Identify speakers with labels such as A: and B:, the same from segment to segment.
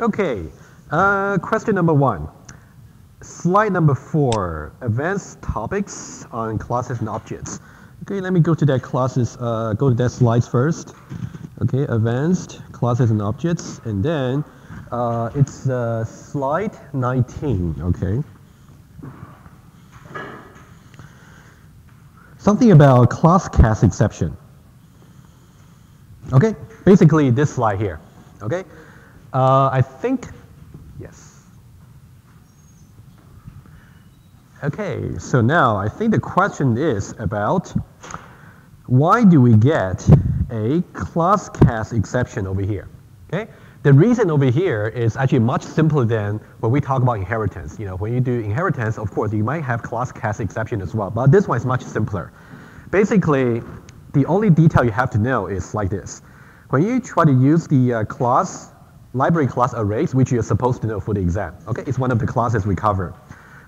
A: Okay, question number 1. Slide number 4, advanced topics on classes and objects. Okay, let me go to that slides first. Okay, advanced classes and objects, and then it's slide 19, okay. Something about class cast exception. Okay, basically this slide here, okay. I think, yes. Okay, so now I think the question is about why do we get a class cast exception over here, okay? The reason over here is actually much simpler than when we talk about inheritance. You know, when you do inheritance, of course, you might have class cast exception as well, but this one is much simpler. Basically, the only detail you have to know is like this. When you try to use the library class arrays, which you're supposed to know for the exam, okay? It's one of the classes we cover.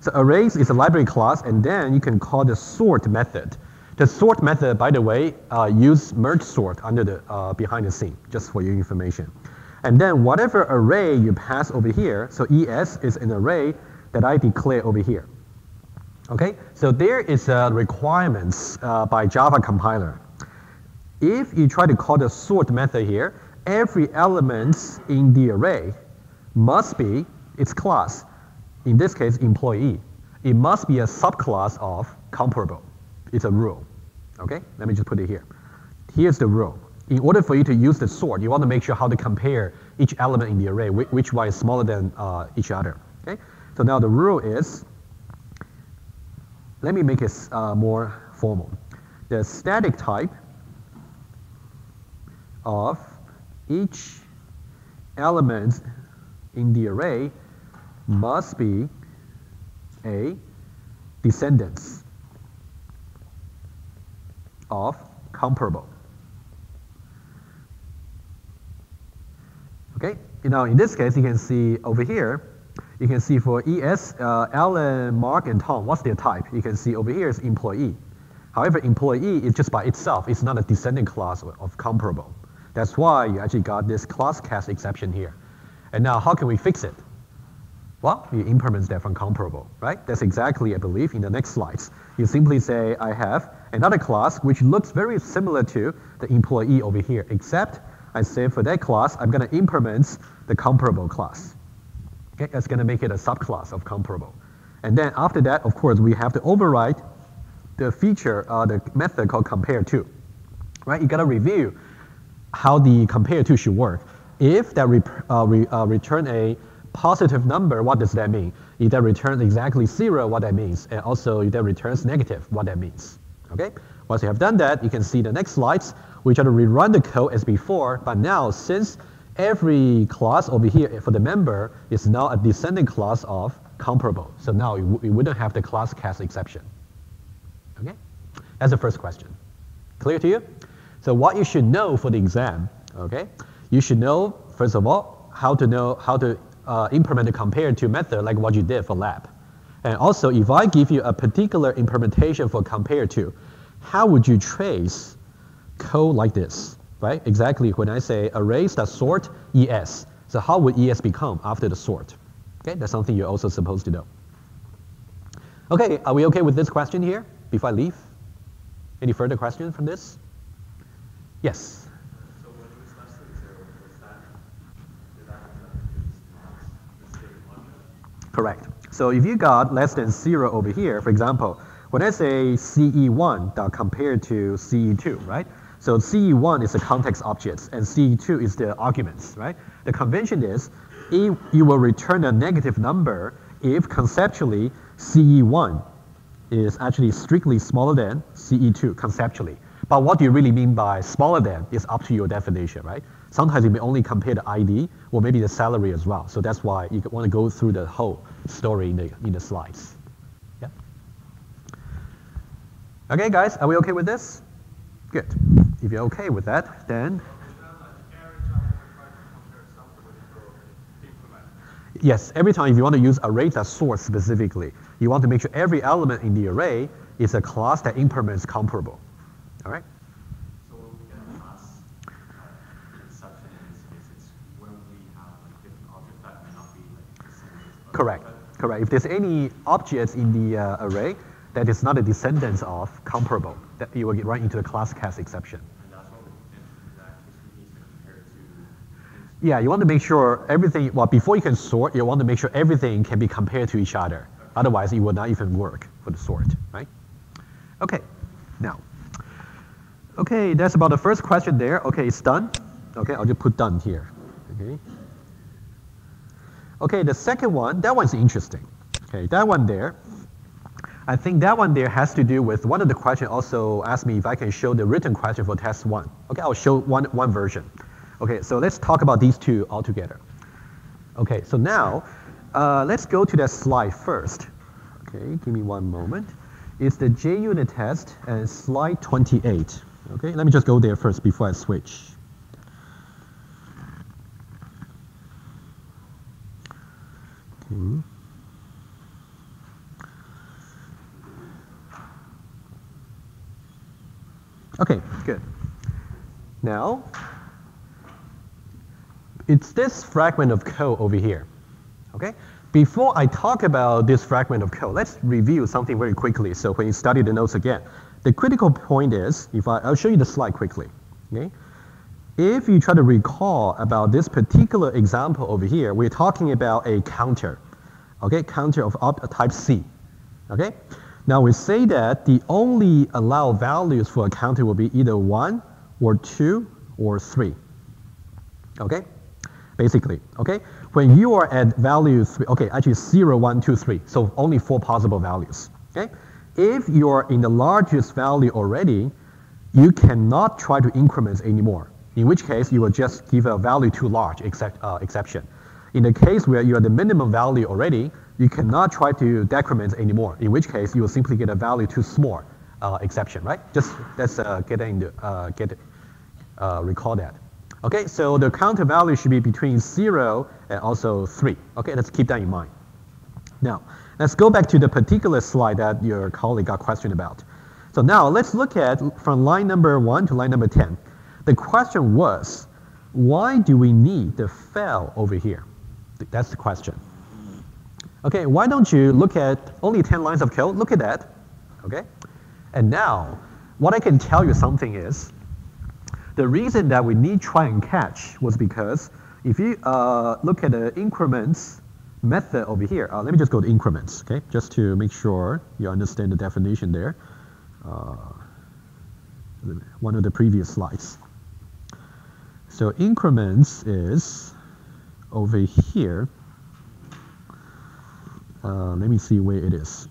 A: So arrays is a library class, and then you can call the sort method. The sort method, by the way, use merge sort under the behind the scene, just for your information. And then whatever array you pass over here, so ES is an array that I declare over here. Okay, so there is requirements by Java compiler. If you try to call the sort method here, every element in the array must be its class. In this case, employee. It must be a subclass of comparable. It's a rule. Okay, let me just put it here. Here's the rule. In order for you to use the sort, you want to make sure how to compare each element in the array, which one is smaller than each other. Okay, so now the rule is, let me make it more formal. The static type of each element in the array must be a descendants of comparable. Okay, now in this case, you can see over here, you can see for ES, Alan, Mark, and Tom, what's their type? You can see over here is employee. However, employee is just by itself, it's not a descendant class of comparable. That's why you actually got this class cast exception here. And now how can we fix it? Well, you implement that from comparable, right? That's exactly, I believe, in the next slides. You simply say, I have another class which looks very similar to the employee over here, except I say for that class, I'm going to implement the comparable class. Okay, that's going to make it a subclass of comparable. And then after that, of course, we have to override the feature, the method called compare to, right? You got to review how the compare to should work. If that return a positive number, what does that mean? If that returns exactly 0, what that means, and also if that returns negative, what that means. Okay. Once you have done that, you can see the next slides. We try to rerun the code as before, but now since every class over here for the member is now a descendant class of comparable, so now we wouldn't have the class cast exception. Okay. That's the first question. Clear to you? So what you should know for the exam, okay? You should know, first of all, how to implement the compare to method like what you did for lab. And also, if I give you a particular implementation for compare to, how would you trace code like this, right? Exactly when I say arrays.sort ES. So how would ES become after the sort? Okay, that's something you're also supposed to know. Okay, are we okay with this question here before I leave? Any further questions from this? Yes?
B: So when it was less than 0, did that mean it's not the same object?
A: Correct. So if you got less than 0 over here, for example, when I say CE1 compared to CE2, right? So CE1 is the context objects, and CE2 is the arguments, right? The convention is if you will return a negative number if conceptually CE1 is actually strictly smaller than CE2 conceptually. But what do you really mean by smaller than is up to your definition, right? Sometimes you may only compare the ID or maybe the salary as well. So that's why you want to go through the whole story in the slides. Yeah. Okay, guys, are we okay with this? Good. If you're okay with that, then. Yes, every time if you want to use array.sort specifically, you want to make sure every element in the array is a class that implements comparable. All right?
B: So when we get a class exception in this case, it's when we have like different object
A: Correct. Correct. If there's any objects in the array that is not a descendant of comparable, that you will get right into the class cast exception.
B: And that's what in that case we need to compare it to.
A: Yeah, you want to make sure everything, well, before you can sort, you want to make sure everything can be compared to each other. Otherwise, it will not even work for the sort, right? Okay, now. Okay, that's about the first question there. Okay, it's done. Okay, I'll just put done here. Okay. Okay, the second one, that one's interesting. Okay, that one there. I think that one there has to do with one of the questions also asked me if I can show the written question for test one. Okay, I'll show one version. Okay, so let's talk about these two all together. Okay, so now let's go to that slide first. Okay, give me one moment. It's the JUnit test and slide 28. Okay, let me just go there first before I switch. Okay. Okay, good. Now, it's this fragment of code over here. Okay? Before I talk about this fragment of code, let's review something very quickly. So when you study the notes again, the critical point is, I'll show you the slide quickly. Okay? If you try to recall about this particular example over here, we're talking about a counter. Okay, counter of type C. Okay? Now we say that the only allowed values for a counter will be either 1 or 2 or 3. Okay? Basically, okay? When you are at value 3, okay, actually 0, 1, 2, 3, so only 4 possible values. Okay? If you're in the largest value already, you cannot try to increment anymore, in which case you will just give a value too large exception. In the case where you're at the minimum value already, you cannot try to decrement anymore, in which case you will simply get a value too small exception, right? Just let's recall that. Okay, so the counter value should be between 0 and also 3. Okay, let's keep that in mind. Now, let's go back to the particular slide that your colleague got questioned about. So now let's look at from line number 1 to line number 10. The question was, why do we need the fell over here? That's the question. Okay, why don't you look at only 10 lines of code? Look at that. Okay, and now what I can tell you something is, the reason that we need try and catch was because if you look at the increments method over here, let me just go to increments, okay, just to make sure you understand the definition there. One of the previous slides. So increments is over here. Let me see where it is.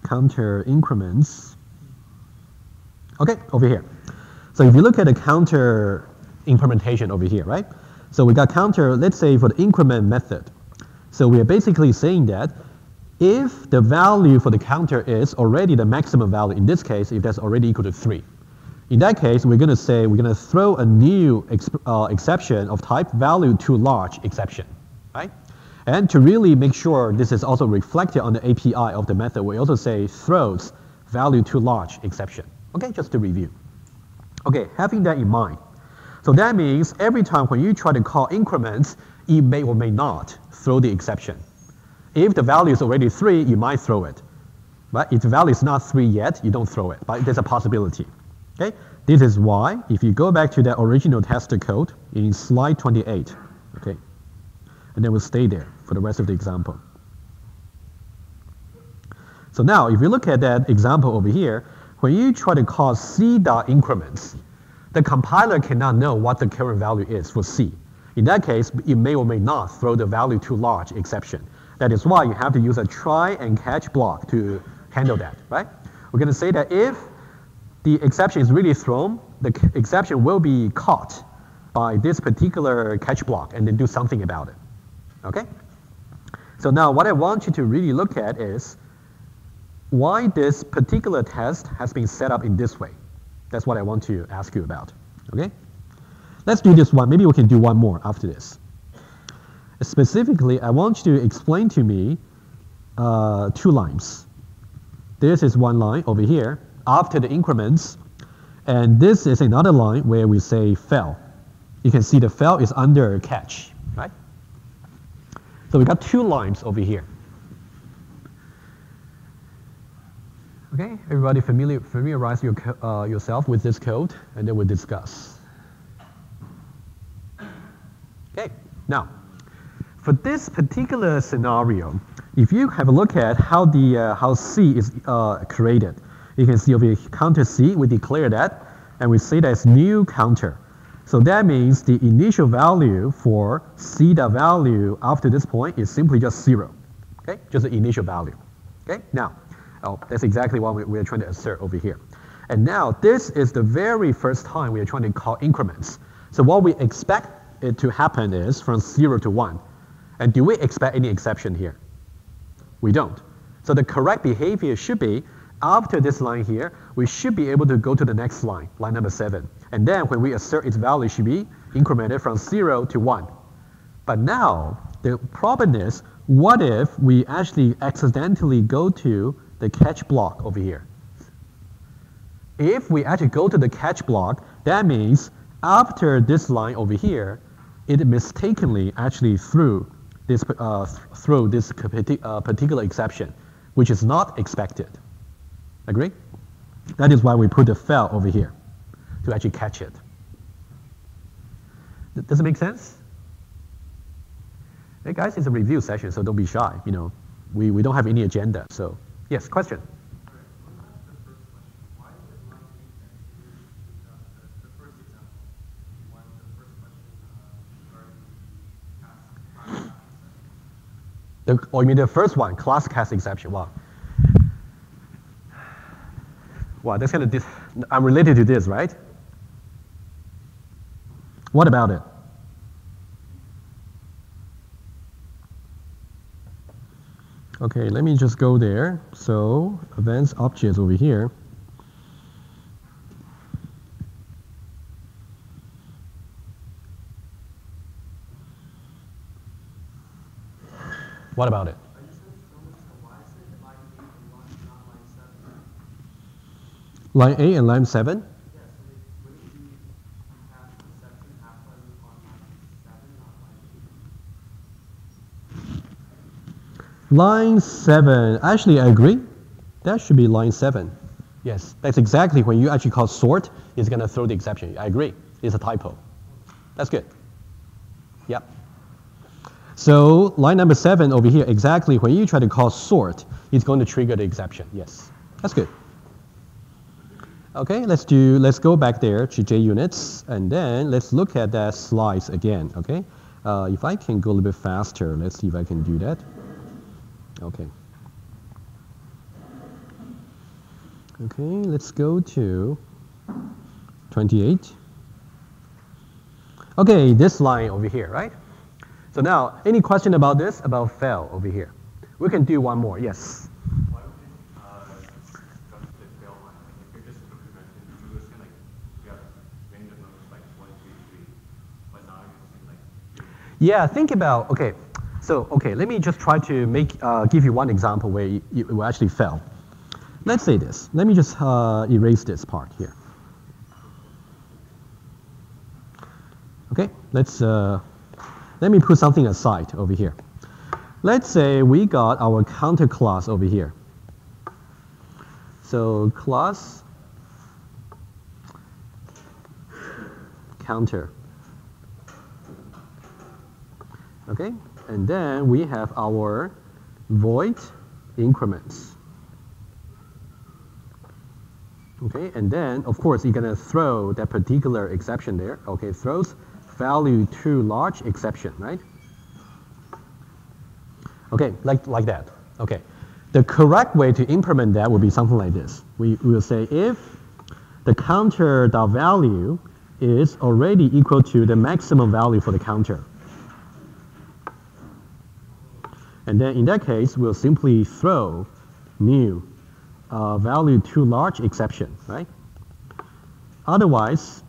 A: Counter increments. Okay, over here. So if you look at the counter implementation over here, right? So we got counter, let's say for the increment method. So we are basically saying that if the value for the counter is already the maximum value, in this case, if that's already equal to 3, in that case, we're going to say we're going to throw a new exception of type value too large exception, right? And to really make sure this is also reflected on the API of the method, we also say throws value too large exception. Okay, just to review. Okay, having that in mind. So that means every time when you try to call increments, it may or may not throw the exception. If the value is already 3, you might throw it. But if the value is not 3 yet, you don't throw it. But there's a possibility. Okay, this is why if you go back to that original tester code in slide 28, okay, and then we'll stay there for the rest of the example. So now, if you look at that example over here, when you try to call C.increments, the compiler cannot know what the current value is for C. In that case, it may or may not throw the value too large exception. That is why you have to use a try and catch block to handle that, right? We're going to say that if the exception is really thrown, the exception will be caught by this particular catch block and then do something about it. Okay? So now what I want you to really look at is why this particular test has been set up in this way. That's what I want to ask you about. Okay? Let's do this one. Maybe we can do one more after this. Specifically, I want you to explain to me 2 lines. This is one line over here after the increments, and this is another line where we say fell. You can see the fell is under catch, right? So we got 2 lines over here. Okay, everybody familiarize yourself with this code, and then we'll discuss. Okay, now, for this particular scenario, if you have a look at how how C is created, you can see over here, counter C, we declare that, and we say that it's new counter. So that means the initial value for C dot value after this point is simply just 0. Okay, just the initial value. Okay, now, that's exactly what we're trying to assert over here. And now, this is the very first time we are trying to call increments. So what we expect it to happen is from 0 to 1. And do we expect any exception here? We don't. So the correct behavior should be, after this line here, we should be able to go to the next line, line number 7. And then when we assert its value should be incremented from 0 to 1. But now, the problem is, what if we actually accidentally go to the catch block over here? If we actually go to the catch block, that means after this line over here, it mistakenly actually threw this particular exception, which is not expected. Agree? That is why we put the fail over here, to actually catch it. Does it make sense? Hey guys, it's a review session, so don't be shy. You know, we don't have any agenda. So yes, question. You mean the first one, class cast exception? Wow. Wow, that's kind of I'm related to this, right? What about it? Okay, let me just go there. So advanced objects over here. What about it? Line 8 and line 7? Line 7, actually I agree. That should be line 7. Yes, that's exactly when you actually call sort, it's going to throw the exception. I agree, it's a typo. That's good. Yep. So line number 7 over here, exactly when you try to call sort, it's going to trigger the exception. Yes, that's good. Okay, let's go back there to JUnits, and then let's look at that slides again. Okay, if I can go a little bit faster, let's see if I can do that. Okay. Okay, let's go to 28. Okay, this line over here, right? So now, any question about this, about fail over here? We can do one more, yes?
B: Why don't we jump to the fail line? If you're just incrementing, you were saying like, you have range of numbers like 1, 2, 3, but now you're saying like...
A: Yeah, think about, okay, so, okay, let me just try to give you one example where it will actually fail. Let's say this. Let me just erase this part here. Okay, let me put something aside over here. Let's say we got our counter class over here. So class counter. Okay, and then we have our void increments. Okay, and then of course you're gonna throw that particular exception there. Okay, throws value too large exception, right? Okay, like that. Okay, the correct way to implement that would be something like this. We will say if the counter value is already equal to the maximum value for the counter. And then in that case, we'll simply throw new value too large exception, right? Otherwise,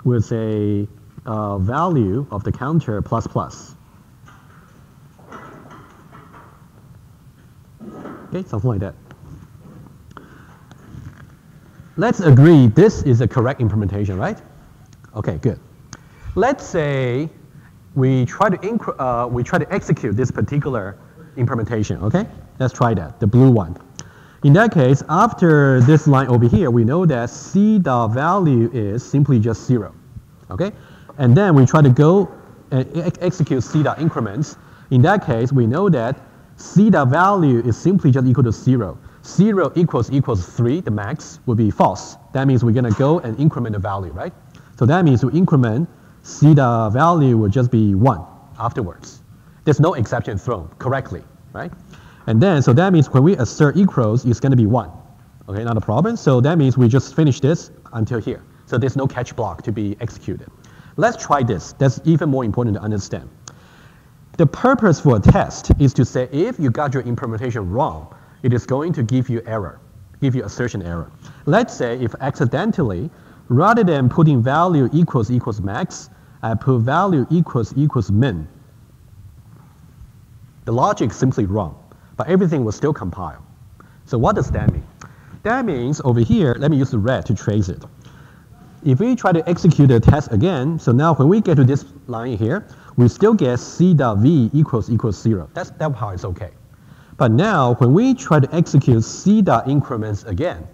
A: we'll say value of the counter plus plus. Okay, something like that. Let's agree this is a correct implementation, right? Okay, good. Let's say we try to execute this particular implementation, okay? Let's try that, the blue one. In that case, after this line over here, we know that C dot value is simply just 0, okay? And then we try to go and execute C dot increments. In that case, we know that C dot value is simply just equal to 0. 0 equals 3, the max, will be false. That means we're going to go and increment the value, right? So that means we increment C dot value will just be 1 afterwards. There's no exception thrown correctly, right? And then, so that means when we assert equals, it's going to be 1. Okay, not a problem. So that means we just finish this until here. So there's no catch block to be executed. Let's try this. That's even more important to understand. The purpose for a test is to say if you got your implementation wrong, it is going to give you error, give you assertion error. Let's say if accidentally, rather than putting value equals max, I put value equals min. The logic is simply wrong, but everything will still compile. So what does that mean? That means over here, let me use the red to trace it. If we try to execute the test again, so now when we get to this line here, we still get C dot V equals 0. That's how it's okay. But now when we try to execute C dot increments again,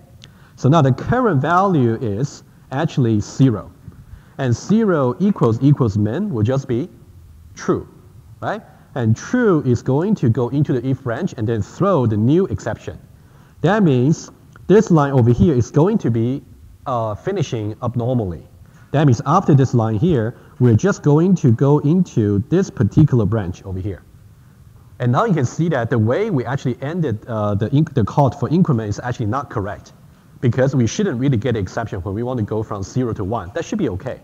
A: so now the current value is actually 0. And 0 equals min will just be true, right? And true is going to go into the if branch and then throw the new exception. That means this line over here is going to be finishing abnormally. That means after this line here, we're just going to go into this particular branch over here. And now you can see that the way we actually ended the call for increment is actually not correct, because we shouldn't really get an exception when we want to go from 0 to 1. That should be okay.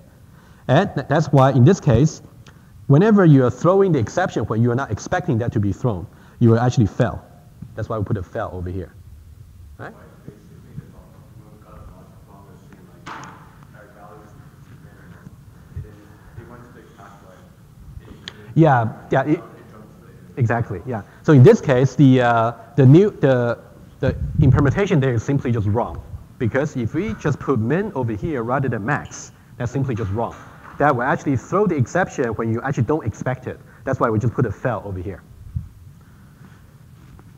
A: And that's why in this case, whenever you are throwing the exception when you are not expecting that to be thrown, you will actually fail. That's why we put a fail over here. Right? Yeah, exactly. Yeah. So in this case, the implementation there is simply just wrong, because if we just put min over here rather than max, that's simply just wrong. That will actually throw the exception when you actually don't expect it. That's why we just put a fail over here.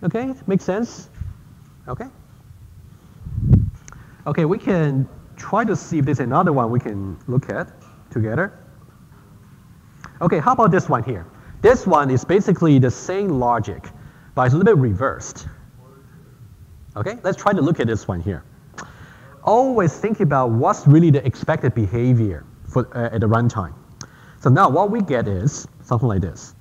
A: Okay, makes sense? Okay. Okay, we can try to see if there's another one we can look at together. Okay, how about this one here? This one is basically the same logic, but it's a little bit reversed. Okay, let's try to look at this one here. Always think about what's really the expected behavior for, at the runtime. So now what we get is something like this.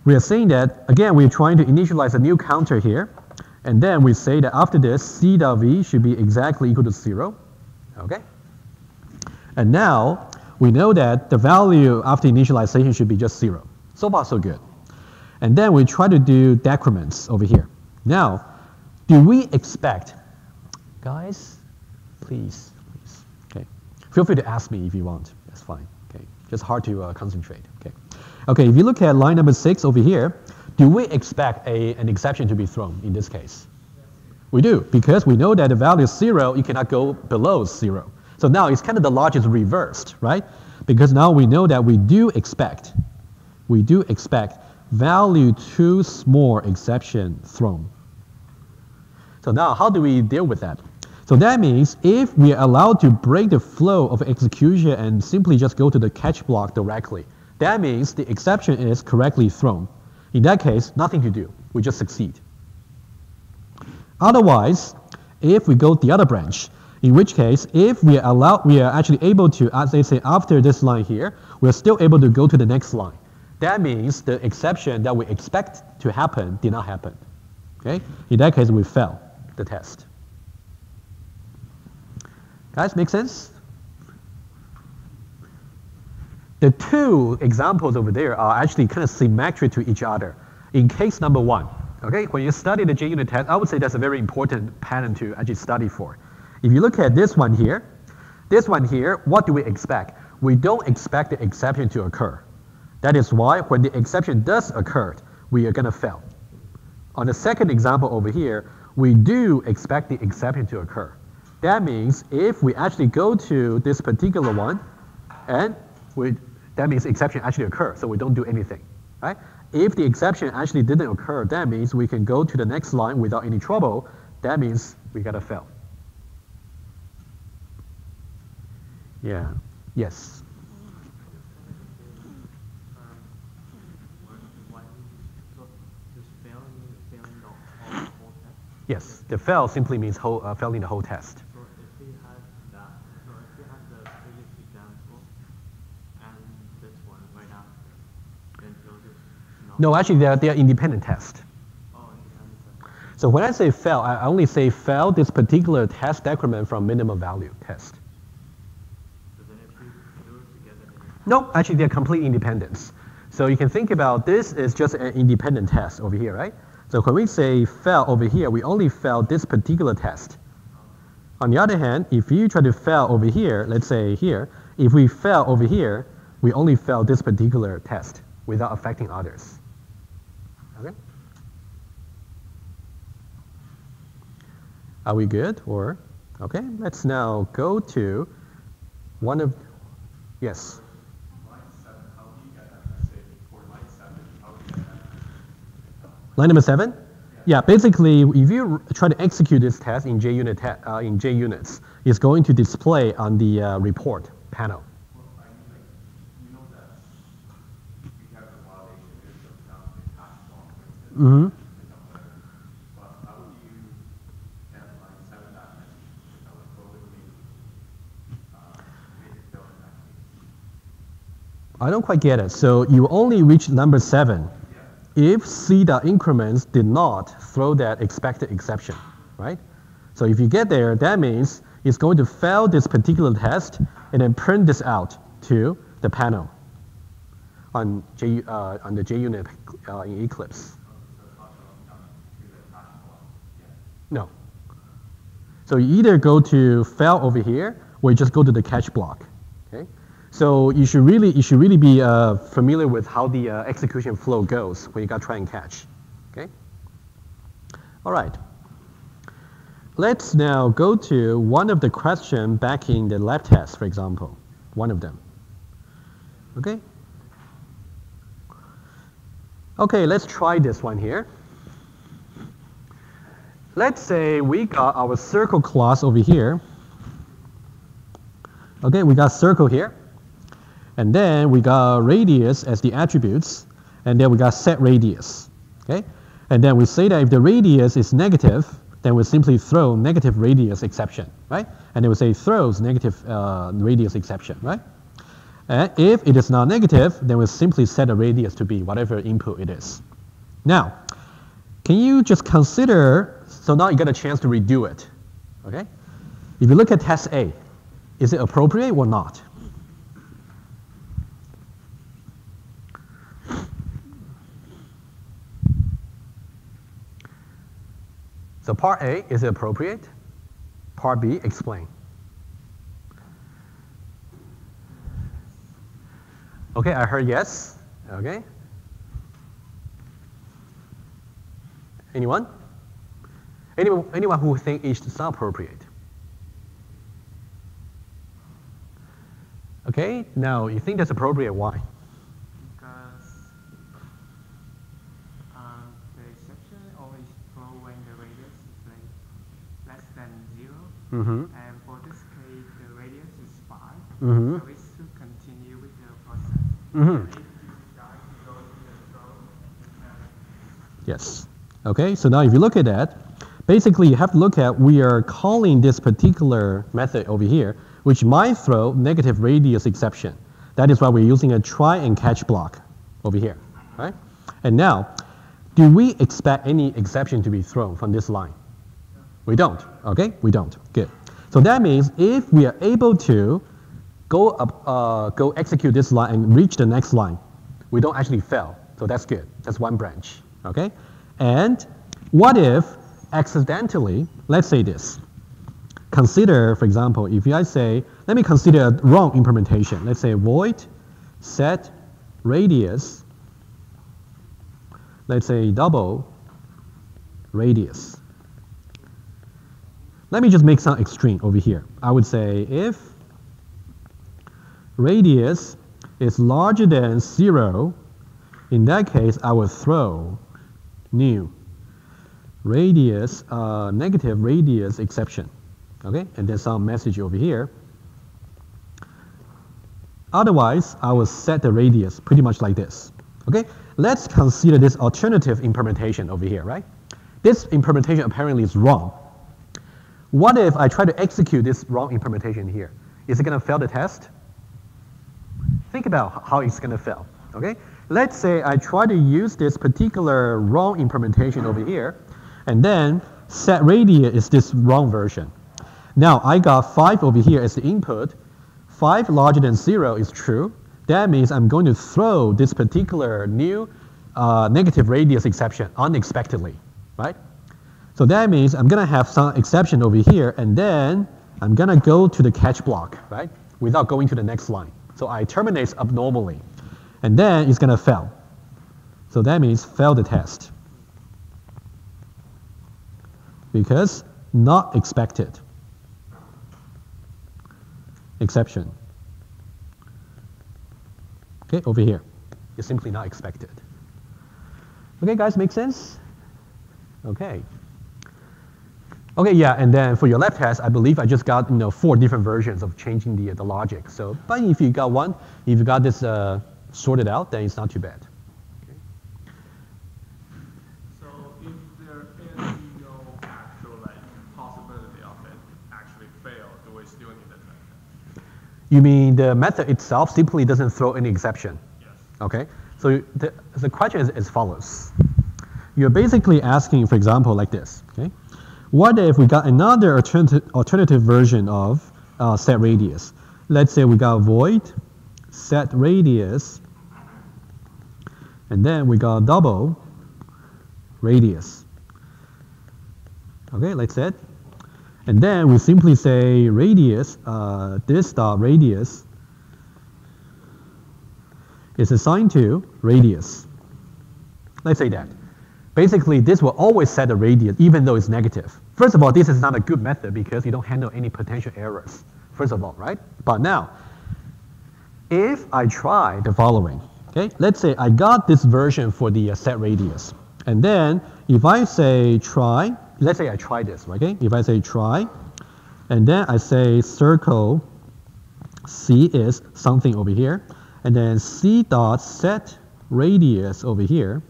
A: We are saying that, again, we're trying to initialize a new counter here, and then we say that after this, C dot V should be exactly equal to 0. Okay? And now, we know that the value after initialization should be just 0. So far, so good. And then we try to do decrements over here. Now, do we expect, guys, please, okay. Feel free to ask me if you want, that's fine, okay. Just hard to concentrate, okay. Okay, if you look at line number 6 over here, do we expect an exception to be thrown in this case? We do, because we know that the value is 0, you cannot go below 0. So now it's kind of the logic is reversed, right? Because now we know that we do expect value too small exception thrown. So now how do we deal with that? So that means if we are allowed to break the flow of execution and simply just go to the catch block directly, that means the exception is correctly thrown. In that case, nothing to do. We just succeed. Otherwise, if we go the other branch, in which case, if we are actually able to, as they say, after this line here, we're still able to go to the next line. That means the exception that we expect to happen did not happen. Okay? In that case, we fail the test. Guys, make sense? The two examples over there are actually kind of symmetric to each other. In case number 1, okay, when you study the JUnit test, I would say that's a very important pattern to actually study for. If you look at this one here, what do we expect? We don't expect the exception to occur. That is why when the exception does occur, we are going to fail. On the second example over here, we do expect the exception to occur. That means if we actually go to this particular one and we that means exception actually occurred, so we don't do anything, right? If the exception actually didn't occur, that means we can go to the next line without any trouble. That means we got a fail. Yeah, yes. Yes, the fail simply means failing the whole test.
B: So if we had that, so if we had the previous example and this one right after, then it'll just not.
A: No, actually, they are independent tests.
B: Oh, independent test.
A: So when I say fail, I only say fail this particular test decrement from minimum value test.
B: So then if we do it together, then
A: No, actually, they're complete independence. So you can think about this is just an independent test over here, right? So when we say fail over here, we only fail this particular test. On the other hand, if you try to fail over here, let's say here, if we fail over here, we only fail this particular test without affecting others. Okay? Are we good? Or, okay, let's now go to one of, yes?
B: line 7, how do you get that message? For line 7, how do you get that?
A: Line number 7? Yeah, basically, if you try to execute this test in JUnits, it's going to display on the report panel.
B: Well, I mean, like, you know that we have the validation is down in hash block, for instance.
A: Mm-hmm.
B: But how do you get line 7 that message? That would probably make it fail in that case.
A: I don't quite get it. So you only reach number 7 if C.increments did not throw that expected exception, right? So if you get there, that means it's going to fail this particular test and then print this out to the panel on the JUnit in Eclipse. No. So you either go to fail over here or you just go to the catch block. Okay? So you should really be familiar with how the execution flow goes when you got try and catch. Okay. All right. Let's now go to one of the questions back in the lab test, for example, one of them. Okay. Okay, let's try this one here. Let's say we got our circle class over here. Okay, we got circle here. And then we got radius as the attributes, and then we got set radius, okay? And then we say that if the radius is negative, then we simply throw negative radius exception, right? And then we say throws negative radius exception, right? And if it is not negative, then we simply set the radius to be whatever input it is. Now, can you just consider, so now you got a chance to redo it, okay? If you look at test A, is it appropriate or not? So part A, is it appropriate? Part B, explain. Okay, I heard yes. Okay. Anyone? Anyone who think it's not appropriate? Okay, now you think that's appropriate, why?
C: Because the exception always throw when the radius is like less than 0.
A: Mm-hmm.
C: And for this case, the radius is 5.
A: Mm-hmm.
C: So it should continue with the process.
A: Mm-hmm.
C: If you decide to go to the throw,
A: Yes. Okay, so now if you look at that, basically you have to look at, we are calling this particular method over here, which might throw negative radius exception. That is why we're using a try and catch block over here, right? And now, do we expect any exception to be thrown from this line? We don't, okay? We don't, good. So that means if we are able to go execute this line and reach the next line, we don't actually fail. So that's good, that's one branch, okay? And what if accidentally, let's say this, consider, for example, if I say, let me consider a wrong implementation. Let's say void set radius, let's say double radius. Let me just make some extreme over here. I would say if radius is larger than 0, in that case, I will throw new radius, negative radius exception. Okay, and then some message over here. Otherwise, I will set the radius pretty much like this. Okay, let's consider this alternative implementation over here, right? This implementation apparently is wrong. What if I try to execute this wrong implementation here? Is it going to fail the test? Think about how it's going to fail. Okay, let's say I try to use this particular wrong implementation over here, and then set radius is this wrong version. Now I got 5 over here as the input. 5 larger than 0 is true. That means I'm going to throw this particular new negative radius exception unexpectedly, right? So that means I'm going to have some exception over here, and then I'm going to go to the catch block, right, without going to the next line. So I terminate abnormally, and then it's going to fail. So that means fail the test, because not expected. Exception. Okay, over here. It's simply not expected. Okay, guys, make sense? Okay. Okay, yeah, and then for your lab test, I believe I just got 4 different versions of changing the logic. So, but if you got one, if you got this sorted out, then it's not too bad.
D: So if there is no actual possibility of it actually fail, do we still need that method?
A: You mean the method itself simply doesn't throw any exception?
D: Yes.
A: Okay, so the question is as follows. You're basically asking, for example, like this. Okay, what if we got another alternative version of set radius? Let's say we got void set radius, and then we got double radius. Okay, like that. And then we simply say radius, this dot radius is assigned to radius. Let's say that. Basically, this will always set the radius even though it's negative. First of all, this is not a good method because you don't handle any potential errors, first of all, right? But now, if I try the following, okay? Let's say I got this version for the set radius. And then if I say try, let's say I try this, okay? If I say try, and then I say circle C is something over here, and then C dot set radius over here.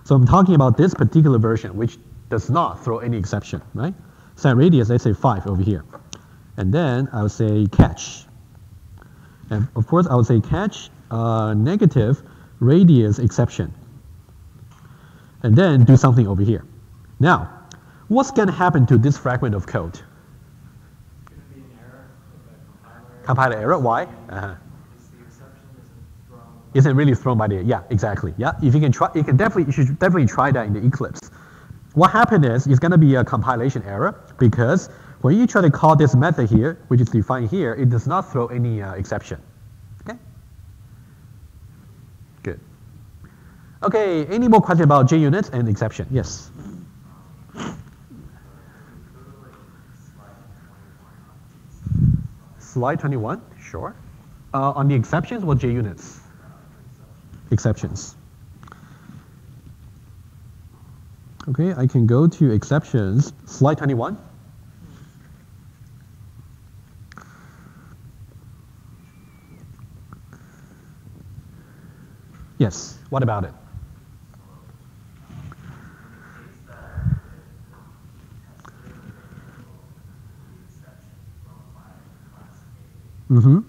A: So I'm talking about this particular version, which does not throw any exception, right? Set radius, let's say 5 over here. And then I would say catch. And of course, I would say catch negative radius exception. And then do something over here. Now, what's going to happen to this fragment of code?
C: It's going to be an error.
A: Compiler error, why?
C: The exception isn't thrown.
A: Isn't really thrown by the, yeah, exactly. Yeah, if you can try, you should definitely try that in the Eclipse. What happened is, it's going to be a compilation error because when you try to call this method here, which is defined here, it does not throw any exception. Okay? Good. Okay, any more questions about JUnit and exception? Yes. Slide 21, sure. On the exceptions or JUnits? Exceptions. Okay, I can go to exceptions. Slide 21. Yes, what about it? Mm-hmm.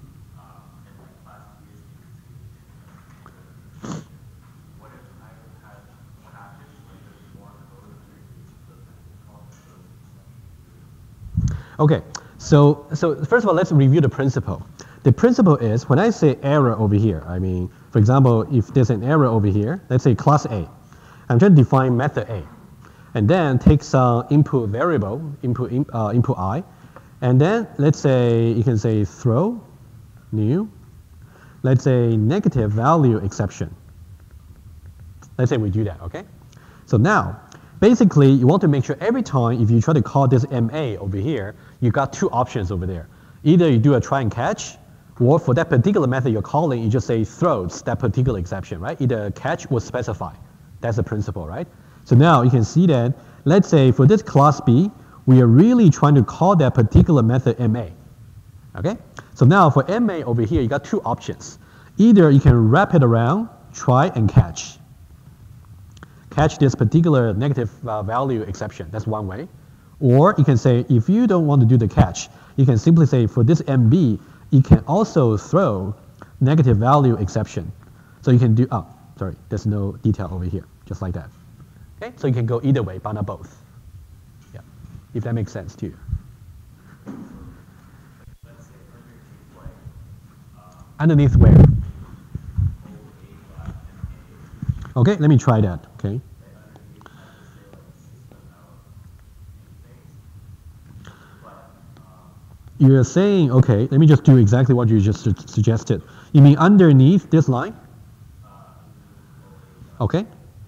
A: Okay, so first of all, let's review the principle. The principle is when I say error over here, I mean, for example, if there's an error over here, let's say class A, I'm trying to define method A, and then take some input variable, input I, and then let's say you can say throw new, let's say negative value exception. Let's say we do that, okay? So now, basically, you want to make sure every time if you try to call this MA over here, you got 2 options over there. Either you do a try and catch, Or for that particular method you're calling, you just say throws that particular exception, right? Either catch or specify. That's the principle, right? So now you can see that, let's say for this class B, we are really trying to call that particular method MA. Okay? So now for MA over here, you got two options. Either you can wrap it around, try and catch. Catch this particular negative value exception. That's one way. Or you can say, if you don't want to do the catch, you can simply say for this MB, you can also throw negative value exception. So you can do, oh, sorry, there's no detail over here, just like that. Okay, so you can go either way, but not both. Yeah, if that makes sense to you. Underneath where? Okay, let me try that, okay. You're saying, okay, let me just do exactly what you just suggested. You mean underneath this line? Okay.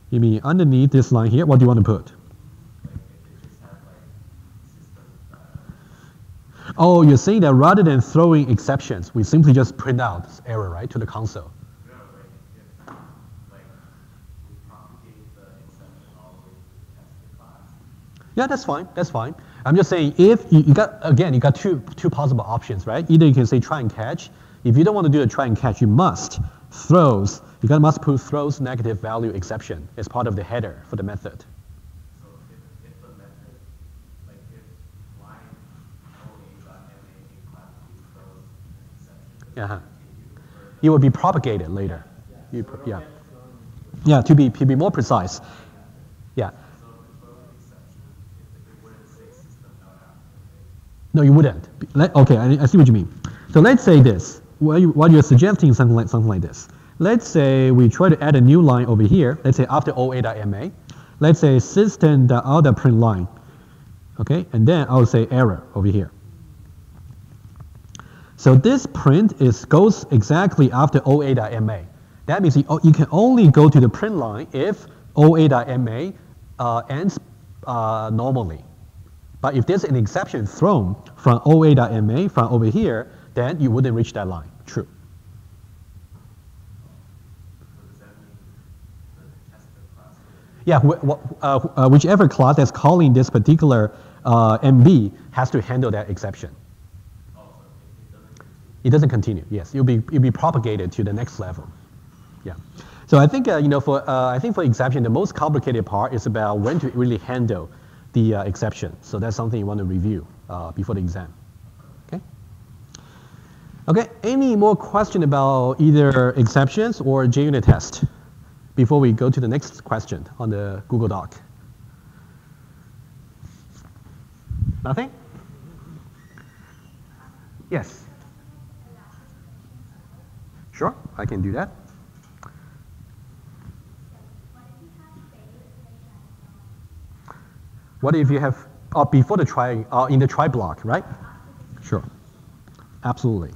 A: You mean underneath this line here, what do you want to put? Oh, you're saying that rather than throwing exceptions, we simply just print out this error, right, to the console. Yeah, that's fine. That's fine. I'm just saying if you got, again, you got two possible options, right? Either you can say try and catch. If you don't want to do a try and catch, you must throws. Must put throws negative value exception as part of the header for the method.
B: So if the method, like if line OA.MA class B throws an exception,
A: it will be propagated later. Yeah, to be more precise. Yeah. No, you wouldn't. Okay, I see what you mean. So let's say this. What you're suggesting something like this. Let's say we try to add a new line over here. Let's say after OA.MA. Let's say system.out.print line. Okay, and then I'll say error over here. So this print goes exactly after OA.MA. That means you can only go to the print line if OA.MA ends normally. But if there's an exception thrown from OA.MA from over here, then you wouldn't reach that line. True. Yeah, whichever class that's calling this particular MB has to handle that exception. It doesn't continue. Yes, it'll be propagated to the next level. Yeah. So I think for exception, the most complicated part is about when to really handle the exception. So that's something you want to review before the exam. Okay. Okay. Any more question about either exceptions or JUnit test before we go to the next question on the Google Doc? Nothing? Yes. Sure, I can do that. What if you have, before the try, in the try block, right? Sure, absolutely.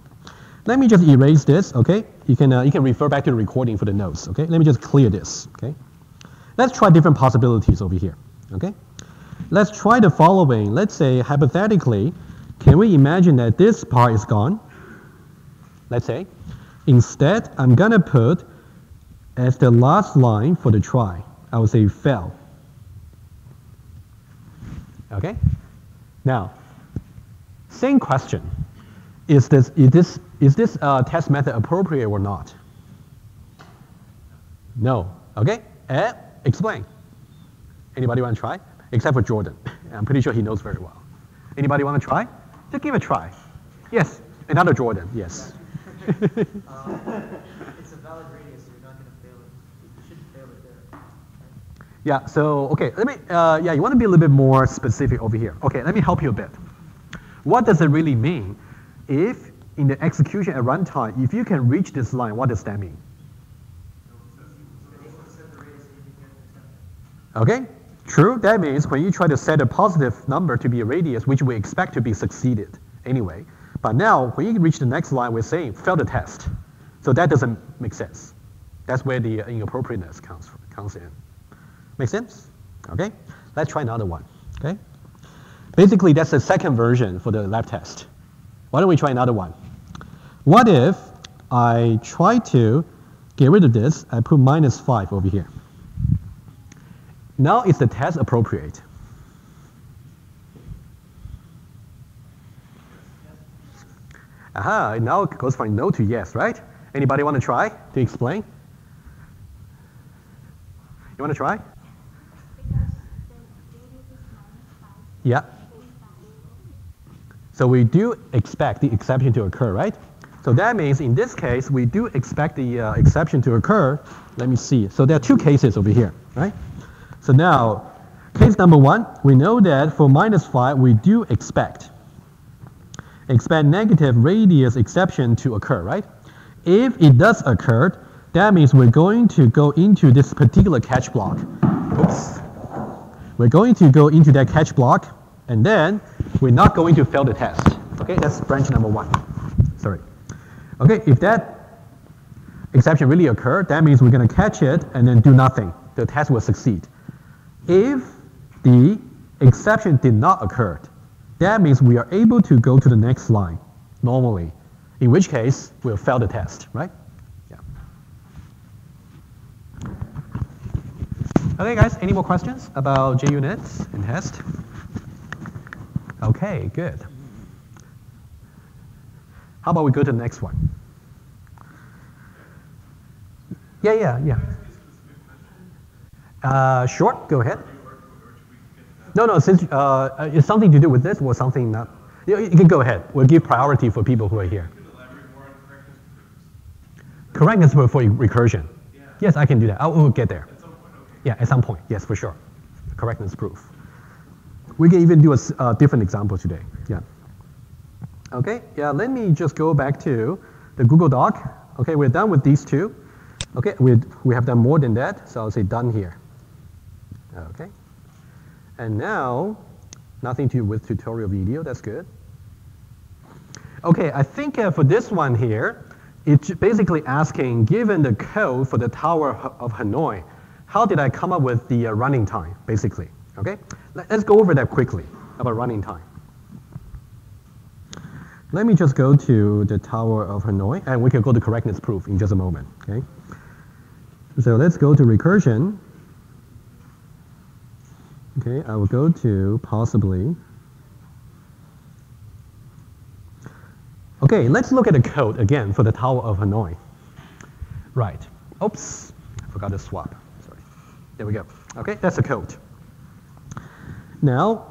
A: Let me just erase this, okay? You can refer back to the recording for the notes, okay? Let me just clear this, okay? Let's try different possibilities over here, okay? Let's try the following. Let's say, hypothetically, can we imagine that this part is gone? Let's say. Instead, I'm gonna put as the last line for the try, I will say fail. Okay? Now, same question. Is this test method appropriate or not? No. Okay? Explain. Anybody want to try? Except for Jordan. I'm pretty sure he knows very well. Anybody want to try? Just give it a try. Yes. Another Jordan. Yes.
C: It's a valid radius, so you're not going to fail it. You shouldn't fail it there.
A: Yeah, so, okay, let me, yeah, you want to be a little bit more specific over here. Okay, let me help you a bit. What does it really mean if in the execution at runtime, if you can reach this line, what does that mean? Okay, true. That means when you try to set a positive number to be a radius, which we expect to be succeeded anyway, but now when you reach the next line, we're saying fail the test. So that doesn't make sense. That's where the inappropriateness comes in. Make sense? Okay, let's try another one. Okay, basically that's the second version for the lab test. Why don't we try another one? What if I try to get rid of this, I put -5 over here. Now is the test appropriate? Aha, now it goes from no to yes, right? Anybody want to try to explain? You want to try? Yeah. So we do expect the exception to occur, right? So that means in this case, we do expect the exception to occur. Let me see. So there are two cases over here, right? So now, case number 1, we know that for -5, we do expect negative radius exception to occur, right? If it does occur, that means we're going to go into this particular catch block. Oops. We're going to go into that catch block, and then we're not going to fail the test. Okay, that's branch number 1. Sorry. Okay, if that exception really occurred, that means we're going to catch it and then do nothing. The test will succeed. If the exception did not occur, that means we are able to go to the next line normally, in which case we'll fail the test, right? Yeah. Okay, guys, any more questions about JUnit and test? Okay, good. How about we go to the next one? Yeah. Sure, go ahead. No, since it's something to do with this or something not. You can go ahead. We'll give priority for people who are here. Correctness for recursion. Yeah. Yes, I can do that. We'll get there. At some point, okay. Yeah, at some point. Yes, for sure. Correctness proof. We can even do a different example today. Yeah. Okay. Yeah. Let me just go back to the Google Doc. Okay, we're done with these two. Okay, we have done more than that, so I'll say done here. Okay. And now, nothing to do with tutorial video. That's good. Okay, I think for this one here, it's basically asking, given the code for the Tower of Hanoi, how did I come up with the running time, basically? Okay, let's go over that quickly about running time. Let me just go to the Tower of Hanoi, and we can go to correctness proof in just a moment. Okay, so let's go to recursion. Okay, I will go to possibly. Okay, let's look at the code again for the Tower of Hanoi. Right. Oops, I forgot to swap. Sorry. There we go. Okay, that's the code. Now,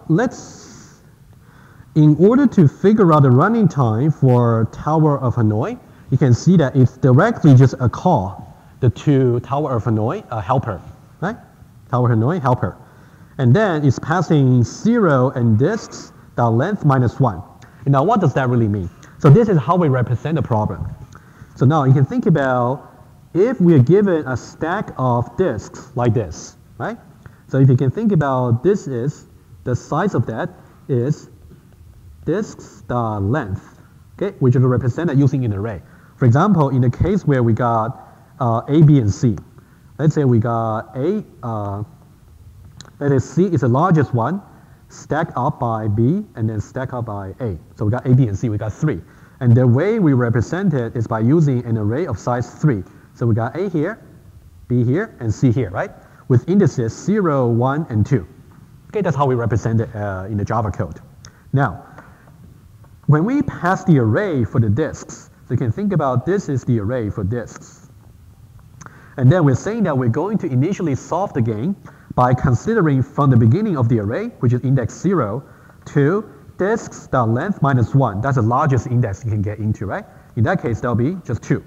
A: in order to figure out the running time for Tower of Hanoi, you can see that it's directly just a call, the to Tower of Hanoi helper, right? Tower of Hanoi helper. And then it's passing 0 and disks.length -1. And now what does that really mean? So this is how we represent the problem. So now you can think about if we are given a stack of disks like this, right? So if you can think about this is, the size of that is disks.length, okay, which is represented using an array. For example, in the case where we got A, B, and C, let's say we got A, that is C is the largest one, stacked up by B, and then stacked up by A. So we got A, B, and C, we got 3. And the way we represent it is by using an array of size 3. So we got A here, B here, and C here, right? With indices 0, 1, and 2. Okay, that's how we represent it in the Java code. Now, when we pass the array for the disks, so you can think about this is the array for disks. And then we're saying that we're going to initially solve the game by considering from the beginning of the array, which is index 0, to disks.length -1. That's the largest index you can get into, right? In that case, that'll be just 2.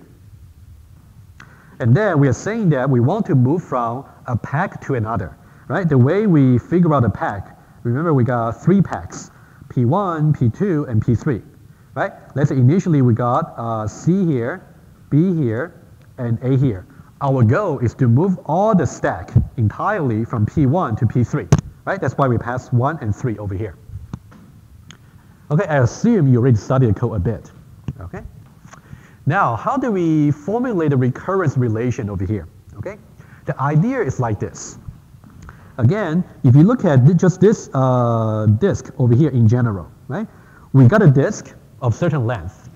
A: And then we are saying that we want to move from a pack to another, right? The way we figure out a pack, remember we got 3 packs, P1, P2, and P3, right? Let's say initially we got C here, B here, and A here. Our goal is to move all the stack entirely from P1 to P3, right? That's why we pass 1 and 3 over here. Okay, I assume you already studied the code a bit, okay? Now, how do we formulate the recurrence relation over here, okay? The idea is like this. Again, if you look at just this disk over here in general, right? We got a disk of certain length.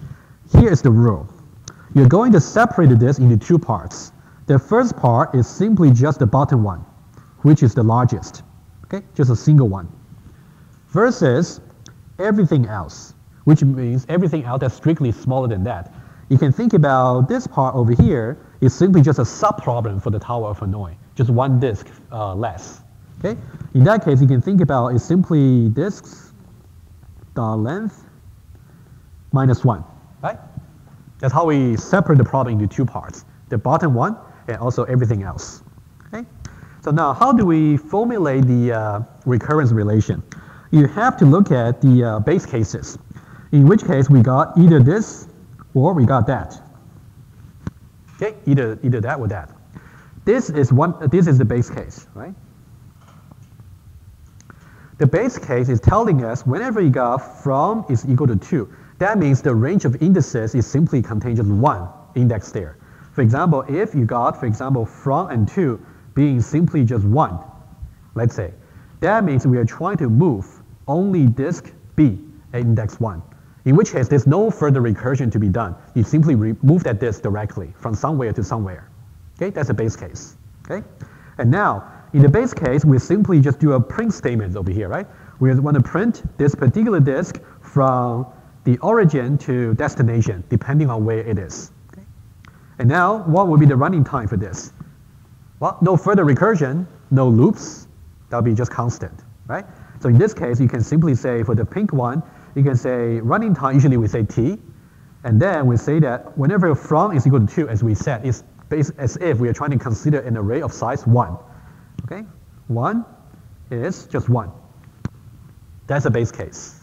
A: here is the rule. You're going to separate this into two parts. The first part is simply just the bottom one, which is the largest, okay? Just a single one, versus everything else, which means everything else that's strictly smaller than that. You can think about this part over here is simply just a sub-problem for the Tower of Hanoi, just one disk less, okay? In that case, you can think about it's simply disks dot length minus 1, right? That's how we separate the problem into two parts, the bottom one and also everything else, okay? So now, how do we formulate the recurrence relation? You have to look at the base cases, in which case we got either this or we got that, okay? Either that or that. This is the base case, right? The base case is telling us whenever you got from is equal to 2, that means the range of indices is simply contains just one index there. For example, if you got, for example, from and to being simply just 1, let's say, that means we are trying to move only disk B at index 1, in which case there's no further recursion to be done. You simply move that disk directly from somewhere to somewhere. Okay, that's a base case. Okay, and now in the base case, we simply just do a print statement over here, right? We want to print this particular disk from the origin to destination, depending on where it is. Okay? And now, what will be the running time for this? Well, no further recursion, no loops. That'll be just constant, right? So in this case, you can simply say for the pink one, you can say running time, usually we say t, and then we say that whenever from is equal to 2, as we said, it's based as if we are trying to consider an array of size 1. Okay? 1 is just 1. That's a base case.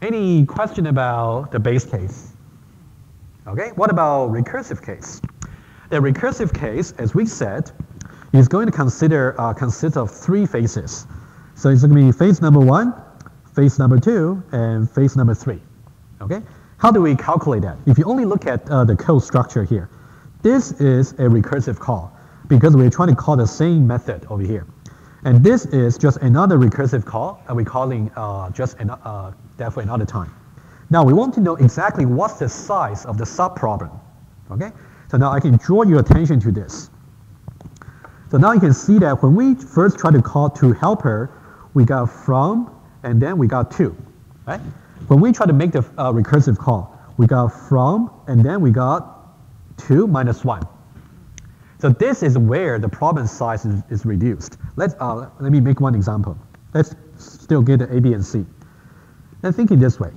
A: Any question about the base case? Okay, what about recursive case? The recursive case, as we said, is going to consist of 3 phases. So it's going to be phase number 1, phase number 2, and phase number 3. Okay? How do we calculate that? If you only look at the code structure here, this is a recursive call because we're trying to call the same method over here. And this is just another recursive call, and we're calling that for another time. Now we want to know exactly what's the size of the sub-problem. Okay? So now I can draw your attention to this. So now you can see that when we first try to call to helper, we got from, and then we got to, right? When we try to make the recursive call, we got from, and then we got to minus 1. So this is where the problem size is reduced. Let me make one example. Let's still get the A, B, and C. And think it this way.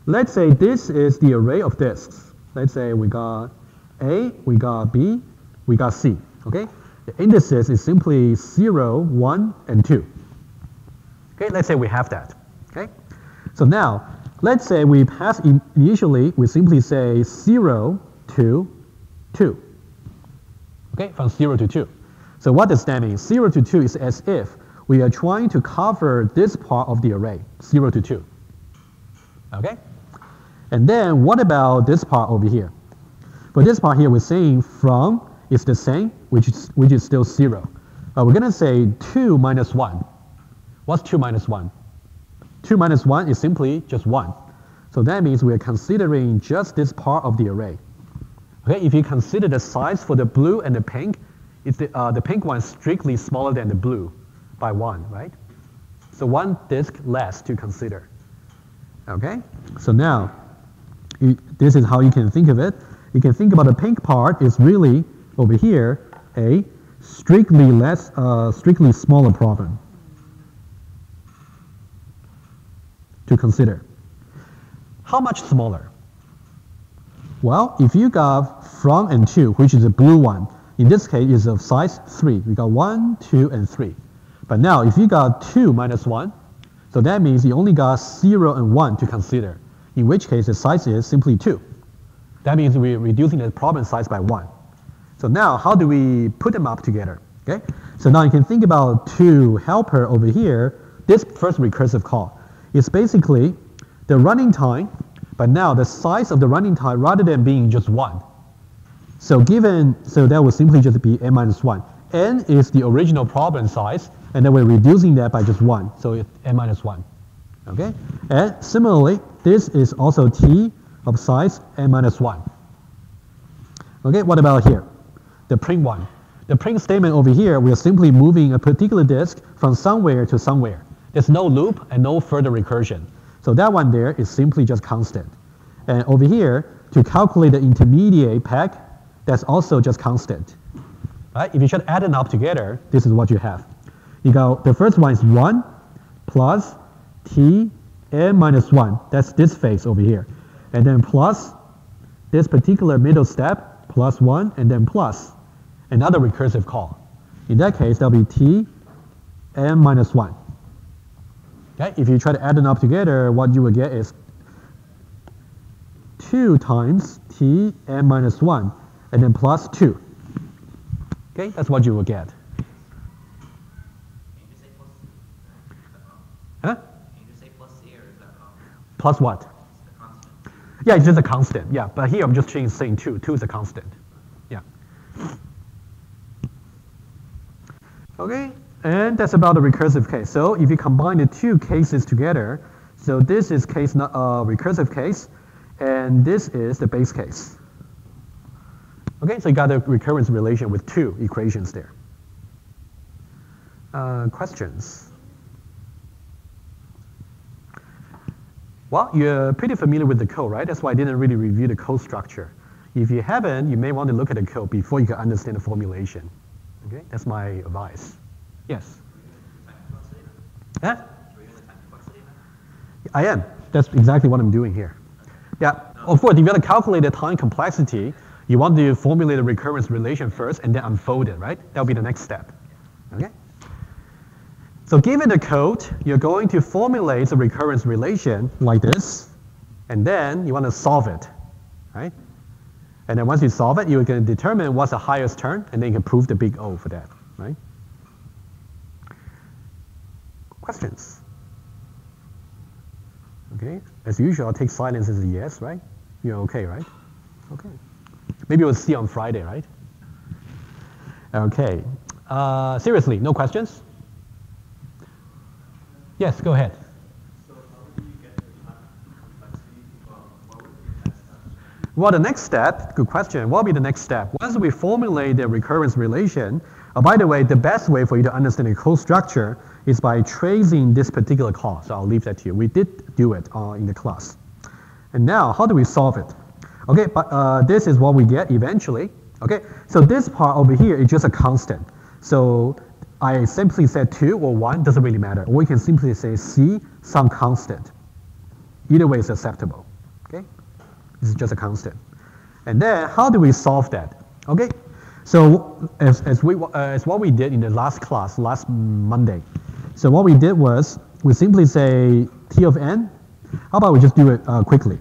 A: Let's say this is the array of disks. Let's say we got A, we got B, we got C. Okay? The indices is simply 0, 1, and 2. Okay? Let's say we have that. Okay? So now, let's say we pass initially, we simply say 0 to 2. Okay, from 0 to 2. So what does that mean? 0 to 2 is as if we are trying to cover this part of the array, 0 to 2. Okay? And then what about this part over here? For this part here, we're saying from is the same, which is still 0. We're going to say 2 minus 1. What's 2 minus 1? 2 minus 1 is simply just 1. So that means we're considering just this part of the array. Okay, if you consider the size for the blue and the pink, it's the pink one is strictly smaller than the blue by 1, right? So 1 disk less to consider. Okay, so now this is how you can think of it. You can think about the pink part is really over here a strictly smaller problem to consider. How much smaller? Well, if you got from and to, which is the blue one, in this case is of size 3. We got 1, 2, and 3. But now if you got 2 minus 1, so that means you only got 0 and 1 to consider, in which case the size is simply 2. That means we're reducing the problem size by 1. So now how do we put them up together? Okay? So now you can think about to helper over here. This first recursive call is basically the running time, but now the size of the running time rather than being just 1. So that will simply just be n minus 1. N is the original problem size, and then we're reducing that by just 1. So it's n minus 1. Okay? And similarly, this is also t of size n minus 1. Okay, what about here? The print one. The print statement over here, we are simply moving a particular disk from somewhere to somewhere. There's no loop and no further recursion. So that one there is simply just constant. And over here, to calculate the intermediate peg, that's also just constant. Right? If you should add them up together, this is what you have. You go, the first one is 1 plus t n minus 1. That's this phase over here. And then plus this particular middle step, plus 1, and then plus another recursive call. In that case, that'll be t n minus 1. Okay? If you try to add them up together, what you will get is 2 times t n minus 1, and then plus 2. Okay, that's what you will get.
E: Can you just say plus C? Is that wrong?
A: Huh?
E: Can you just say plus C, or is that wrong?
A: Plus what?
E: It's the constant.
A: Yeah, it's just a constant. Yeah, but here I'm just saying 2. 2 is a constant. Yeah. Okay, and that's about the recursive case. So if you combine the two cases together, so this is case recursive case, and this is the base case. Okay, so you got a recurrence relation with 2 equations there. Questions? Well, you're pretty familiar with the code, right? That's why I didn't really review the code structure. If you haven't, you may want to look at the code before you can understand the formulation. Okay, that's my advice. Yes? Huh? I am. That's exactly what I'm doing here. Yeah, of course, if you want to calculate the time complexity, you want to formulate a recurrence relation first and then unfold it, right? That'll be the next step. Okay? So given the code, you're going to formulate the recurrence relation like this, and then you want to solve it, right? And then once you solve it, you can determine what's the highest term, and then you can prove the big O for that, right? Questions? Okay, as usual, I'll take silence as a yes, right? You're okay, right? Okay. Maybe we'll see on Friday, right? Okay. Seriously, no questions? Yes, go ahead.
B: So how do you get the time complexity? What would be the next step?
A: Well, the next step, good question. What will be the next step? Once we formulate the recurrence relation, by the way, the best way for you to understand the code structure is by tracing this particular call. So I'll leave that to you. We did do it in the class. And now, how do we solve it? Okay, but this is what we get eventually. Okay, so this part over here is just a constant. So I simply said 2 or 1, doesn't really matter. Or we can simply say C, some constant. Either way is acceptable. Okay, this is just a constant. And then how do we solve that? Okay, so as what we did in the last class, last Monday. So what we did was we simply say T of n. How about we just do it quickly?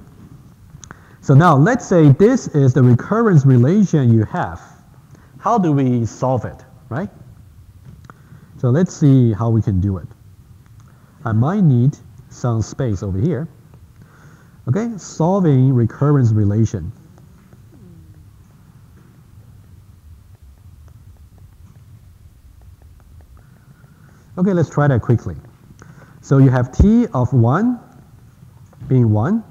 A: So now let's say this is the recurrence relation you have. How do we solve it, right? So let's see how we can do it. I might need some space over here. Okay, solving recurrence relation. Okay, let's try that quickly. So you have T of 1 being 1,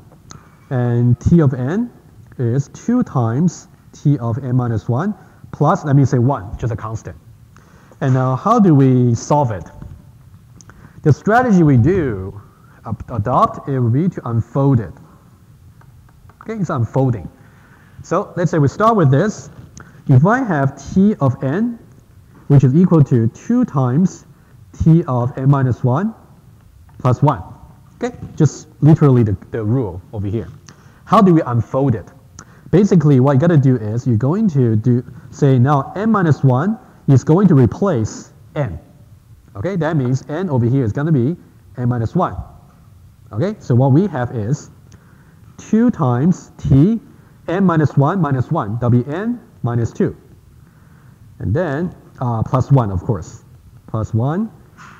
A: and T of n is 2 times T of n minus 1 plus, let me say 1, just a constant. And now how do we solve it? The strategy we do adopt, it will be to unfold it. Okay, it's unfolding. So let's say we start with this. If I have T of n, which is equal to 2 times T of n minus 1 plus 1. Okay, just literally the rule over here. How do we unfold it? Basically, what you got to do is you're going to say now n minus 1 is going to replace n. Okay, that means n over here is going to be n minus 1. Okay, so what we have is 2 times t n minus 1 minus 1, that'll be n minus 2. And then plus 1, of course, plus 1.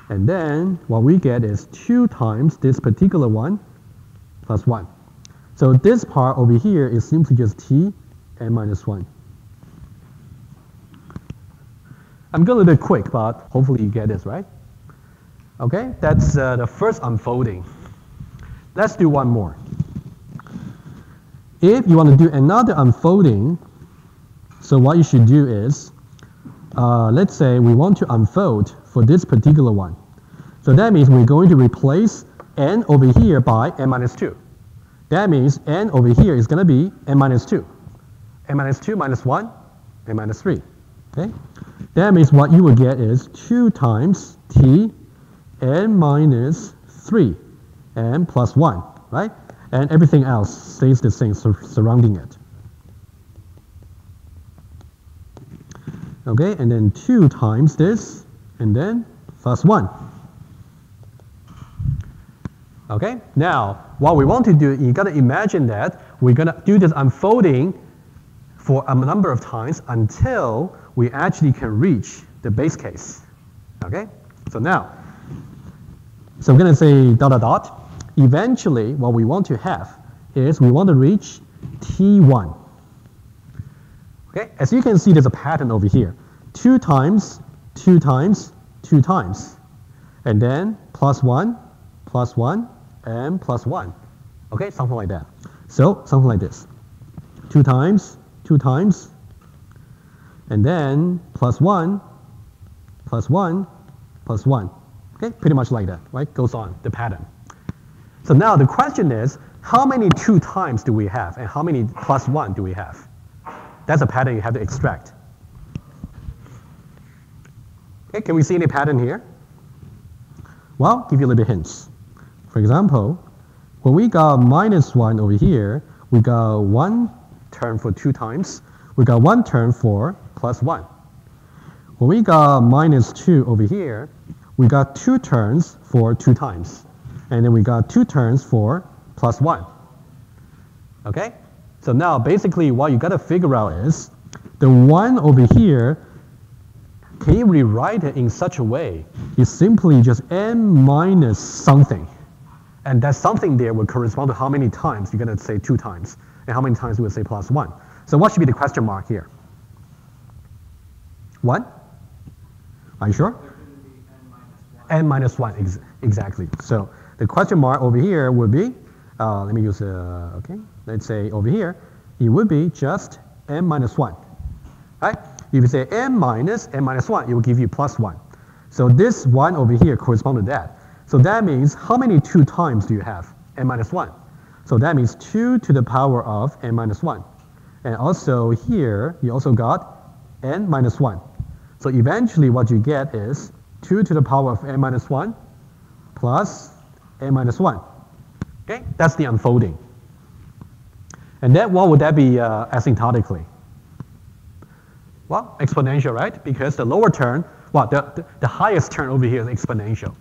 A: And then what we get is 2 times this particular one plus 1. So this part over here is simply just t n minus 1. I'm going a little bit quick, but hopefully you get this, right? Okay, that's the first unfolding. Let's do one more. If you want to do another unfolding, so what you should do is, let's say we want to unfold for this particular one. So that means we're going to replace n over here by n minus 2. That means n over here is going to be n minus 2. n minus 2 minus 1, n minus 3. Okay? That means what you will get is 2 times t n minus 3 n plus 1, right? And everything else stays the same surrounding it. Okay, and then 2 times this, and then plus 1. Okay, now what we want to do, you got to imagine that we're going to do this unfolding for a number of times until we actually can reach the base case. Okay, so now, so I'm going to say dot dot dot. Eventually, what we want to have is we want to reach T1. Okay, as you can see, there's a pattern over here. 2 times, 2 times, 2 times. And then plus 1, and plus 1. Okay, something like that. So, something like this. 2 times, 2 times. And then plus 1, plus 1, plus 1. Okay, pretty much like that, right? Goes on, the pattern. So now the question is, how many 2 times do we have, and how many plus 1 do we have? That's a pattern you have to extract. Okay, can we see any pattern here? Well, give you a little bit hints. For example, when we got minus 1 over here, we got 1 term for 2 times. We got 1 term for plus 1. When we got minus 2 over here, we got 2 terms for 2 times. And then we got 2 terms for plus 1. Okay? So now basically what you got to figure out is the 1 over here, can you rewrite it in such a way? It's simply just n minus something. And that something there will correspond to how many times you're going to say 2 times, and how many times you will say plus 1. So what should be the question mark here? 1? Are you sure? N minus 1, exactly. So the question mark over here would be, let me use, okay, let's say over here, it would be just n minus 1. Right? If you say n minus 1, it will give you plus 1. So this 1 over here corresponds to that. So that means how many 2 times do you have? N minus 1. So that means 2 to the power of n minus 1. And also here, you also got n minus 1. So eventually what you get is 2 to the power of n minus 1 plus n minus 1. Okay, that's the unfolding. And then what would that be asymptotically? Well, exponential, right? Because the lower term, well, the highest term over here is exponential.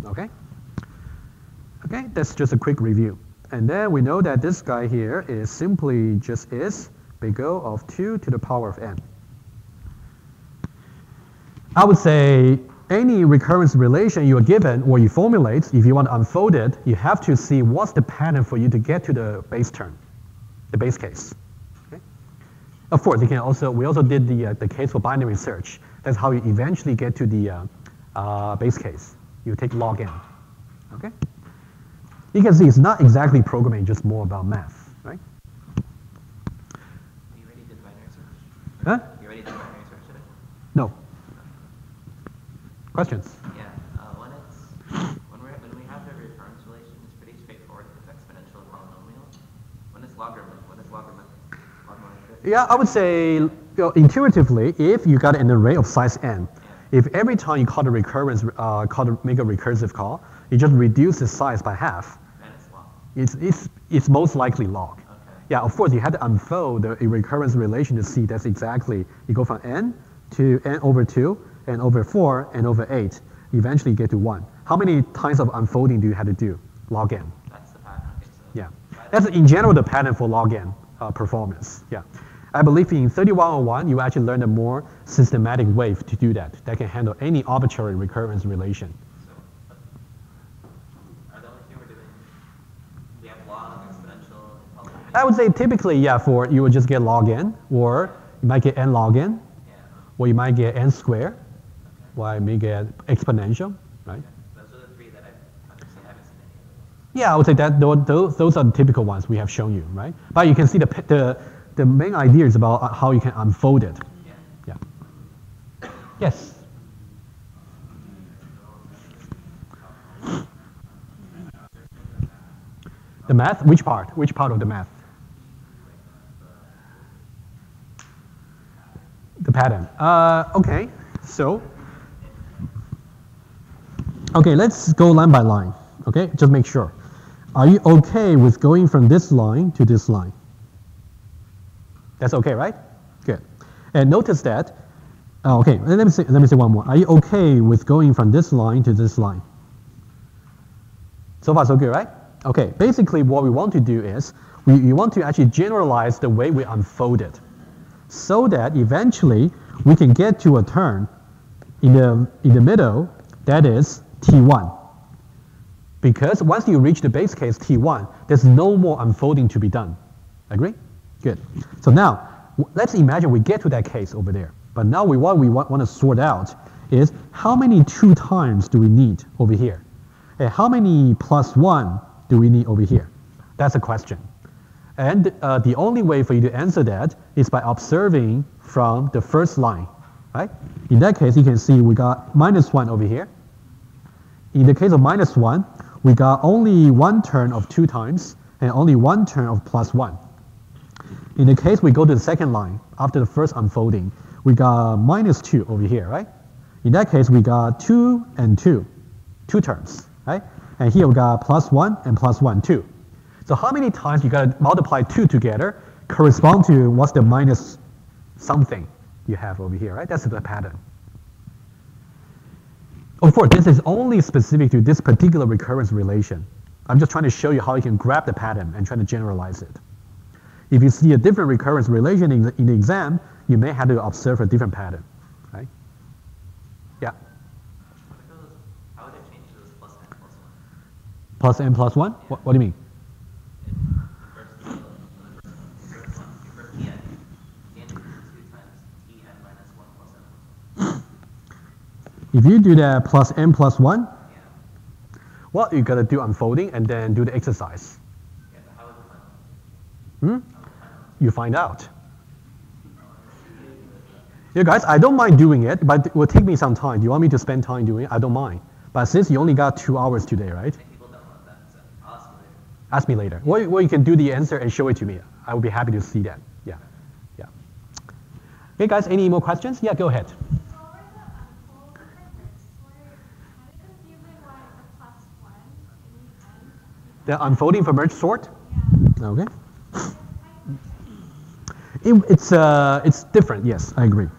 A: Okay? Okay, that's just a quick review. And then we know that this guy here is simply just is big O of 2 to the power of n. I would say any recurrence relation you are given or you formulate, if you want to unfold it, you have to see what's the pattern for you to get to the base term, the base case. Okay? Of course, you can also, we also did the case for binary search. That's how you eventually get to the base case. You take log n. Okay? You can see it's not exactly programming, just more about math, right?
E: You already did binary search?
A: Huh?
E: You already did binary search today?
A: No. Questions?
E: Yeah. When we have the recurrence relation, it's pretty straightforward. It's exponential and polynomial. When it's logarithmic,
A: Yeah, I would say intuitively, if you got an array of size n, if every time you call the recurrence, make a recursive call, you just reduce the size by half.
E: And it's log.
A: It's most likely log.
E: Okay.
A: Yeah, of course, you had to unfold the recurrence relation to see that's exactly, you go from n to n over 2, n over 4, n over 8. Eventually you get to 1. How many times of unfolding do you have to do? Log n.
E: That's the pattern. Okay, so
A: Yeah. That's in general the pattern for log n performance. Yeah. I believe in 3101, you actually learn a more systematic way to do that can handle any arbitrary recurrence relation.
E: So, are the only thing we're doing, we have log, exponential, and polynomial?
A: I would say typically, yeah, for you would just get log n, or you might get n log n,
E: Yeah.
A: or you might get n squared,
E: Okay.
A: or you may get exponential, right?
E: Okay. Those are the three that I haven't seen any of
A: Yeah, I would say that those are the typical ones we have shown you, right? But you can see the main idea is about how you can unfold it.
E: Yeah.
A: Yeah. Yes. The math? Which part? Which part of the math? The pattern. Okay. So. Okay, let's go line by line. Okay, just make sure. Are you okay with going from this line to this line? That's okay, right? Good. And notice that. Okay, let me say one more. Are you okay with going from this line to this line? So far, so good, right? Okay. Basically, what we want to do is we want to actually generalize the way we unfold it, so that eventually we can get to a term in the middle that is T1. Because once you reach the base case T1, there's no more unfolding to be done. Agree? Good. So now, let's imagine we get to that case over there. But now what we want to sort out is how many 2 times do we need over here? And how many +1 do we need over here? That's a question. And the only way for you to answer that is by observing from the first line, right? In that case, you can see we got -1 over here. In the case of -1, we got only 1 turn of 2 times and only 1 turn of +1. In the case we go to the second line, after the first unfolding, we got -2 over here, right? In that case, we got 2 and 2 terms, right? And here we got +1 and +1, 2. So how many times you got to multiply 2 together correspond to what's the minus something you have over here, right? That's the pattern. Of course, this is only specific to this particular recurrence relation. I'm just trying to show you how you can grab the pattern and try to generalize it. If you see a different recurrence relation in the exam, you may have to observe a different pattern, right? Yeah.
E: How would it change to this +n+1?
A: Plus n plus 1?
E: Yeah.
A: What do you mean? If you do that plus n plus 1,
E: Yeah.
A: well, you got to do unfolding and then do the exercise.
E: Yeah, but how would you find out?
A: You find out. Yeah, guys, I don't mind doing it, but it will take me some time. Do you want me to spend time doing it? I don't mind. But since you only got 2 hours today, right?
E: Many people don't want that, so I'll ask you later.
A: Ask me later. Well, you can do the answer and show it to me. I will be happy to see that. Yeah, yeah. Okay, guys, any more questions? Yeah, go ahead. The unfolding for merge sort? Yeah. Okay. It's different, yes, I agree.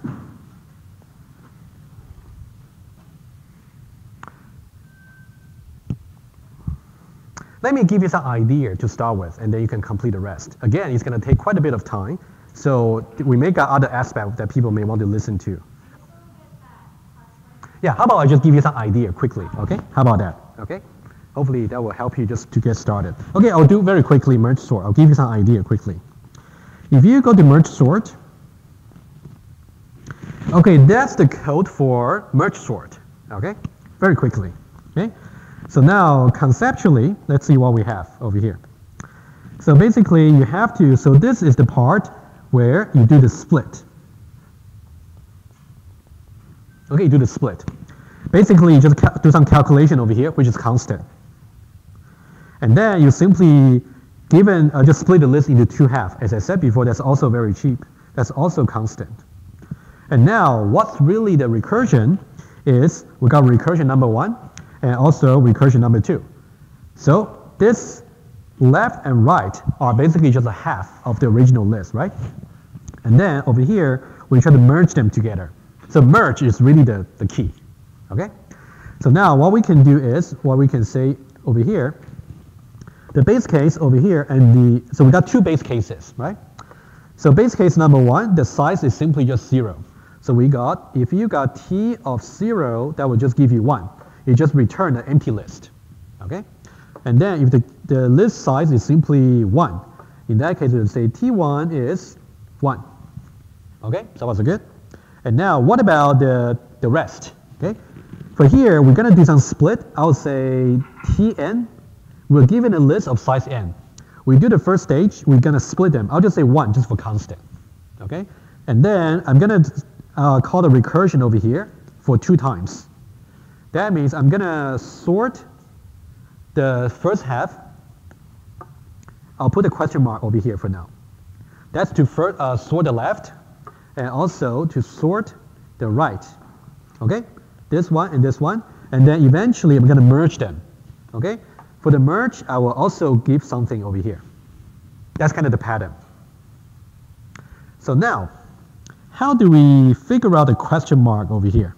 A: Let me give you some idea to start with, and then you can complete the rest. Again, it's going to take quite a bit of time, so we may got other aspects that people may want to listen to. Yeah, how about I just give you some idea quickly, okay? How about that, okay? Hopefully that will help you just to get started. Okay, I'll do very quickly merge sort. I'll give you some idea quickly. If you go to merge sort, okay, that's the code for merge sort, okay? Very quickly, okay? So now conceptually, let's see what we have over here. So basically you have to, so this is the part where you do the split. Okay, you do the split. Basically you just do some calculation over here, which is constant. And then you simply just split the list into 2 halves. As I said before, that's also very cheap. That's also constant. And now what's really the recursion is we got recursion number 1 and also recursion number 2. So this left and right are basically just a half of the original list, right? And then over here, we try to merge them together. So merge is really the key, okay? So now what we can do is, what we can say over here, the base case over here and so we got 2 base cases, right? So base case number 1, the size is simply just 0. So we got, if you got t of 0, that will just give you 1. You just return an empty list, okay? And then if the list size is simply 1, in that case, we would say t1 is 1. Okay, so that's good. And now what about the rest, okay? For here, we're gonna do some split. I would say tn We're given a list of size n. We do the first stage, we're gonna split them. I'll just say 1 just for constant, okay? And then I'm gonna call the recursion over here for 2 times. That means I'm gonna sort the first half. I'll put a question mark over here for now. That's to sort the left and also to sort the right, okay? This one and this one, and then eventually I'm gonna merge them, okay? For the merge, I will also give something over here. That's kind of the pattern. So now, how do we figure out the question mark over here?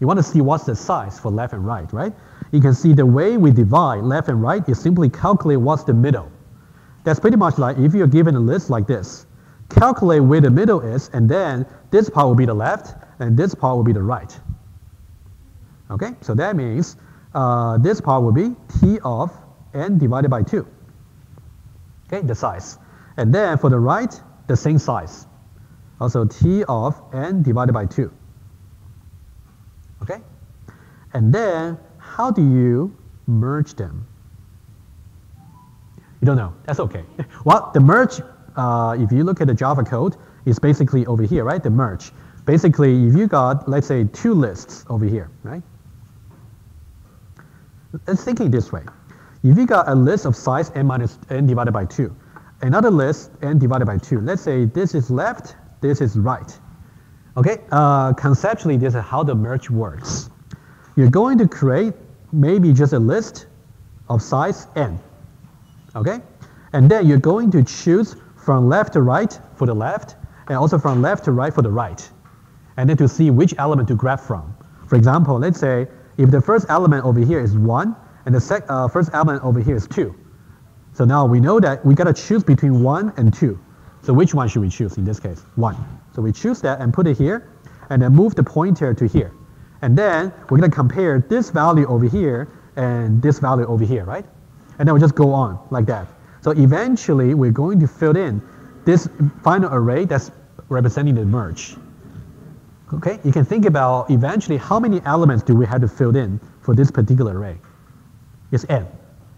A: You want to see what's the size for left and right, right? You can see the way we divide left and right is simply calculate what's the middle. That's pretty much like if you're given a list like this. Calculate where the middle is, and then this part will be the left, and this part will be the right. Okay, so that means this part will be T of n divided by 2. Okay, the size. And then for the right, the same size. Also T of n divided by 2. Okay? And then how do you merge them? You don't know. That's okay. Well, the merge, if you look at the Java code, is basically over here, right? The merge. Basically, if you got, let's say, 2 lists over here, right? Let's think it this way. If you got a list of size n minus n divided by 2, another list n divided by 2, let's say this is left, this is right. Okay, conceptually, this is how the merge works. You're going to create maybe just a list of size n, okay? And then you're going to choose from left to right for the left, and also from left to right for the right, and then to see which element to grab from. For example, let's say if the first element over here is 1, and the first element over here is 2. So now we know that we gotta choose between 1 and 2. So which one should we choose in this case? 1. So we choose that and put it here, and then move the pointer to here. And then we're gonna compare this value over here and this value over here, right? And then we'll just go on like that. So eventually we're going to fill in this final array that's representing the merge. Okay, you can think about eventually how many elements do we have to fill in for this particular array? It's n.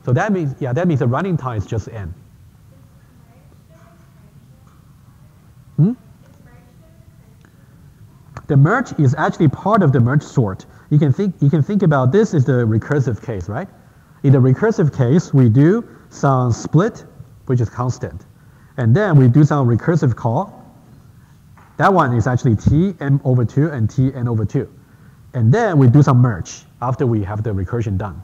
A: So that means, yeah, that means the running time is just n. The merge is actually part of the merge sort. You can think about this is the recursive case, right? In the recursive case, we do some split, which is constant. And then we do some recursive call. That one is actually Tn over 2 and Tn over 2. And then we do some merge after we have the recursion done.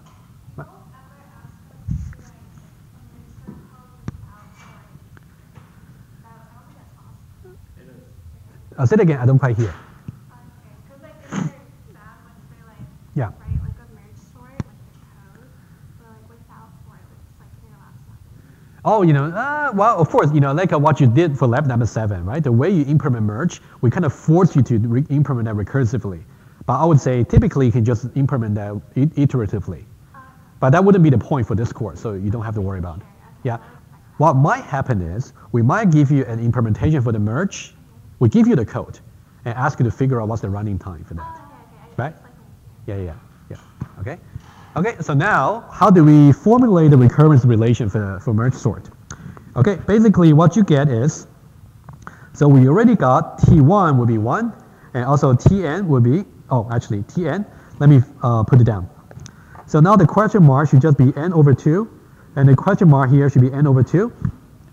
A: Say it again, I don't quite hear. Yeah.
F: Right, like a merge sort, like the code, but like without for it, it's like near last.
A: Oh, you know, well, of course, you know, like what you did for lab number 7, right? The way you implement merge, we kind of force you to implement that recursively. But I would say typically you can just implement that iteratively. But that wouldn't be the point for this course, so you don't have to worry about it. Yeah. What might happen is we might give you an implementation for the merge. We give you the code and ask you to figure out what's the running time for that. Right? Yeah. Okay. Okay, so now how do we formulate the recurrence relation for merge sort? Okay, basically what you get is, so we already got T1 would be 1, and also Tn would be, oh, actually Tn, let me put it down. So now the question mark should just be n over 2, and the question mark here should be n over 2.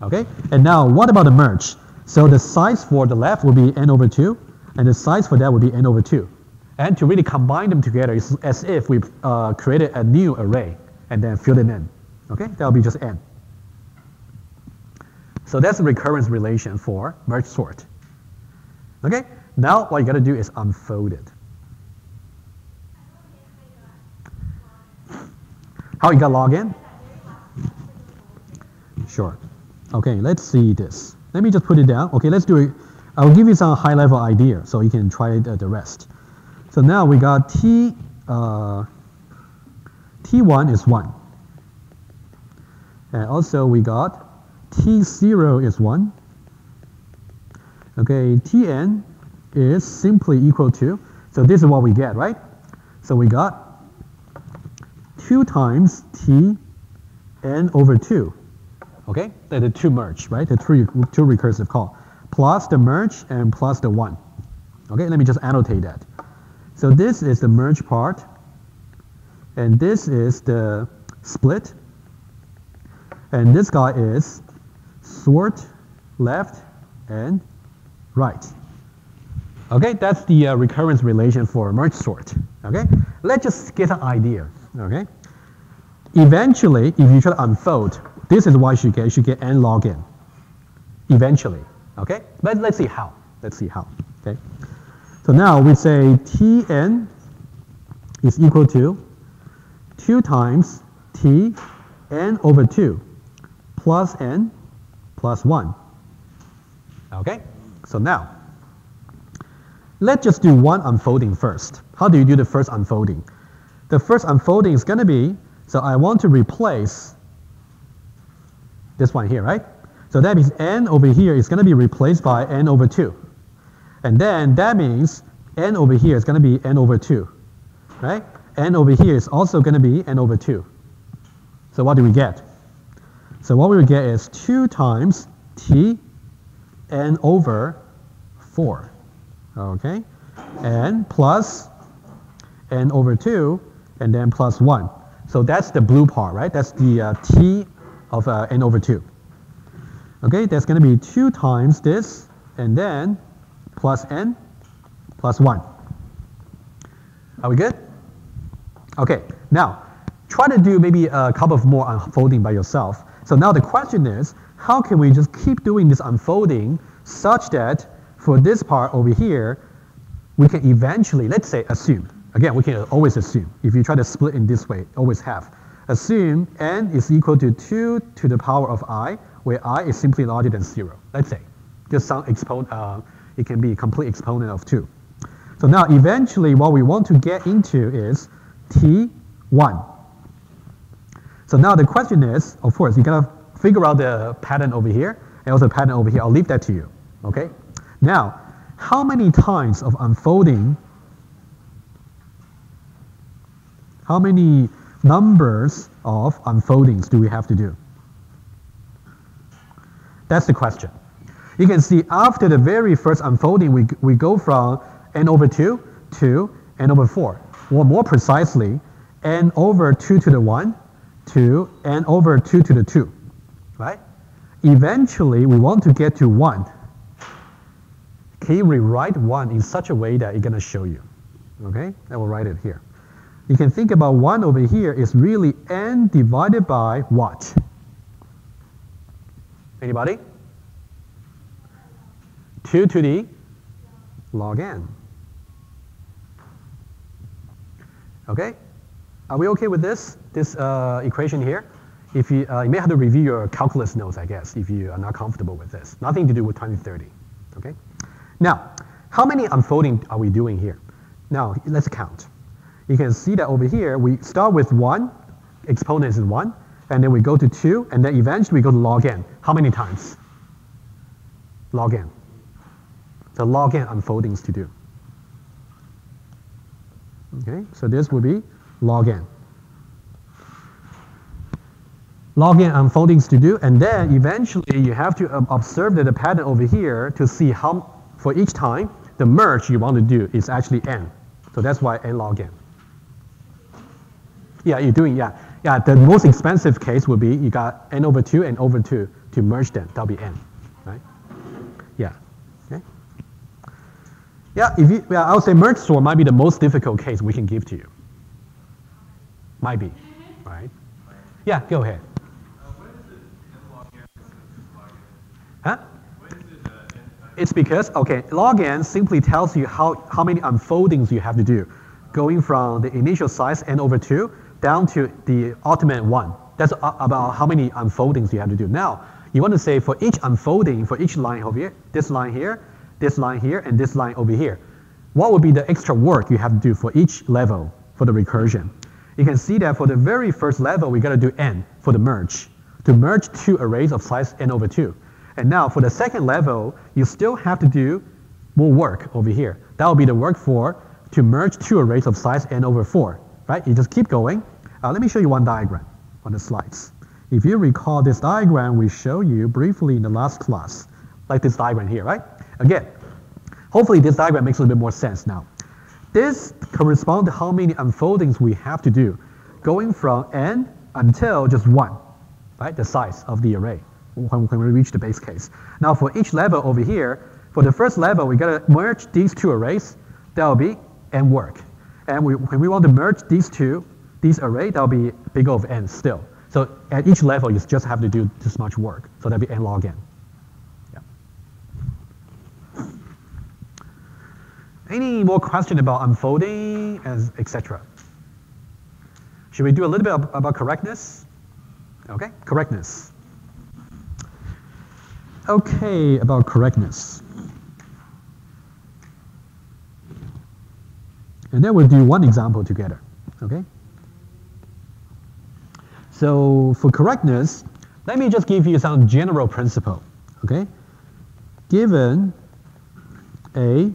A: Okay, and now what about the merge? So the size for the left will be n over 2, and the size for that will be n over 2. And to really combine them together, it's as if we created a new array and then filled it in. Okay, that'll be just n. So that's the recurrence relation for merge sort. Okay, now what you got to do is unfold it. How you got log in? Sure. Okay, let's see this. Let me just put it down. Okay, let's do it. I'll give you some high-level idea so you can try the rest. So now we got T1 is 1. And also we got T0 is 1. Okay, Tn is simply equal to, so this is what we get, right? So we got 2 times T n over 2. Okay, the two merge, right? The two recursive call, plus the merge and plus the 1. Okay, let me just annotate that. So this is the merge part, and this is the split, and this guy is sort left and right. Okay, that's the recurrence relation for merge sort. Okay, let's just get an idea. Okay, eventually, if you try to unfold, this is what you get. You should get n log n. Eventually, okay. But let's see how. Let's see how. Okay. So now we say Tn is equal to 2 times T n over 2 plus n plus 1. Okay. So now, let's just do one unfolding first. How do you do the first unfolding? The first unfolding is going to be, so I want to replace this one here, right? So that means n over here is going to be replaced by n over 2. And then that means n over here is going to be n over 2, right? N over here is also going to be n over 2. So what do we get? So what we would get is 2 times t n over 4, okay? And plus n over 2, and then plus 1. So that's the blue part, right? That's the t of n over 2. Okay, that's going to be 2 times this, and then plus n plus 1. Are we good? Okay, now try to do maybe a couple of more unfolding by yourself. So now the question is, how can we just keep doing this unfolding such that for this part over here, we can eventually, let's say, assume. Again, we can always assume. If you try to split in this way, always have. Assume n is equal to 2 to the power of I, where I is simply larger than 0. Let's say, just some exponent, it can be a complete exponent of 2. So now eventually what we want to get into is T1. So now the question is, of course, you gotta figure out the pattern over here and also the pattern over here. I'll leave that to you, okay? Now, how many times of unfolding, how many numbers of unfoldings do we have to do? That's the question. You can see after the very first unfolding, we go from n over 2 to n over 4. Or more precisely, n over 2 to the 1 to n over 2 to the 2, right? Eventually, we want to get to 1. Can you rewrite 1 in such a way that it's going to show you? Okay, I will write it here. You can think about 1 over here is really n divided by what? Anybody? 2 to the log n. Okay? Are we okay with this equation here? If you may have to review your calculus notes, I guess, if you are not comfortable with this. Nothing to do with 2030. Okay? Now, how many unfolding are we doing here? Now, let's count. You can see that over here, we start with 1, exponent is 1, and then we go to 2, and then eventually we go to log n. How many times? Log n. So log n unfoldings to do. Okay, so this would be log n. Log n unfoldings to do, and then eventually you have to observe the pattern over here to see how, for each time, the merge you want to do is actually n. So that's why n log n. Yeah, you're doing, yeah. Yeah, the most expensive case would be you got n over 2 and over 2 to merge them. That'll be n, right? Yeah, okay. Yeah, I would say merge sort might be the most difficult case we can give to you. Might be, right? Yeah, go ahead.
D: What is it n log n versus log n?
A: Huh?
D: What is it
A: It's because, okay, log n simply tells you how many unfoldings you have to do, going from the initial size n over 2 down to the ultimate 1. That's about how many unfoldings you have to do. Now, you want to say for each unfolding, for each line over here, this line here, this line here, and this line over here, what would be the extra work you have to do for each level for the recursion? You can see that for the very first level, we got to do n for the merge, to merge 2 arrays of size n over 2. And now for the second level, you still have to do more work over here. That will be the work to merge 2 arrays of size n over 4, right? You just keep going. Let me show you one diagram on the slides. If you recall this diagram we showed you briefly in the last class, like this diagram here, right? Again, hopefully this diagram makes a little bit more sense now. This corresponds to how many unfoldings we have to do, going from n until just 1, right? The size of the array when we reach the base case. Now for each level over here, for the first level, we gotta merge these two arrays. That will be n work. And when we want to merge these arrays, that will be big O of n still. So at each level, you just have to do this much work. So that'll be n log n. Yeah. Any more question about unfolding, etc.? Should we do a little bit about correctness? Okay, correctness. Okay, about correctness. And then we'll do one example together, okay? So for correctness, let me just give you some general principle, okay? Given a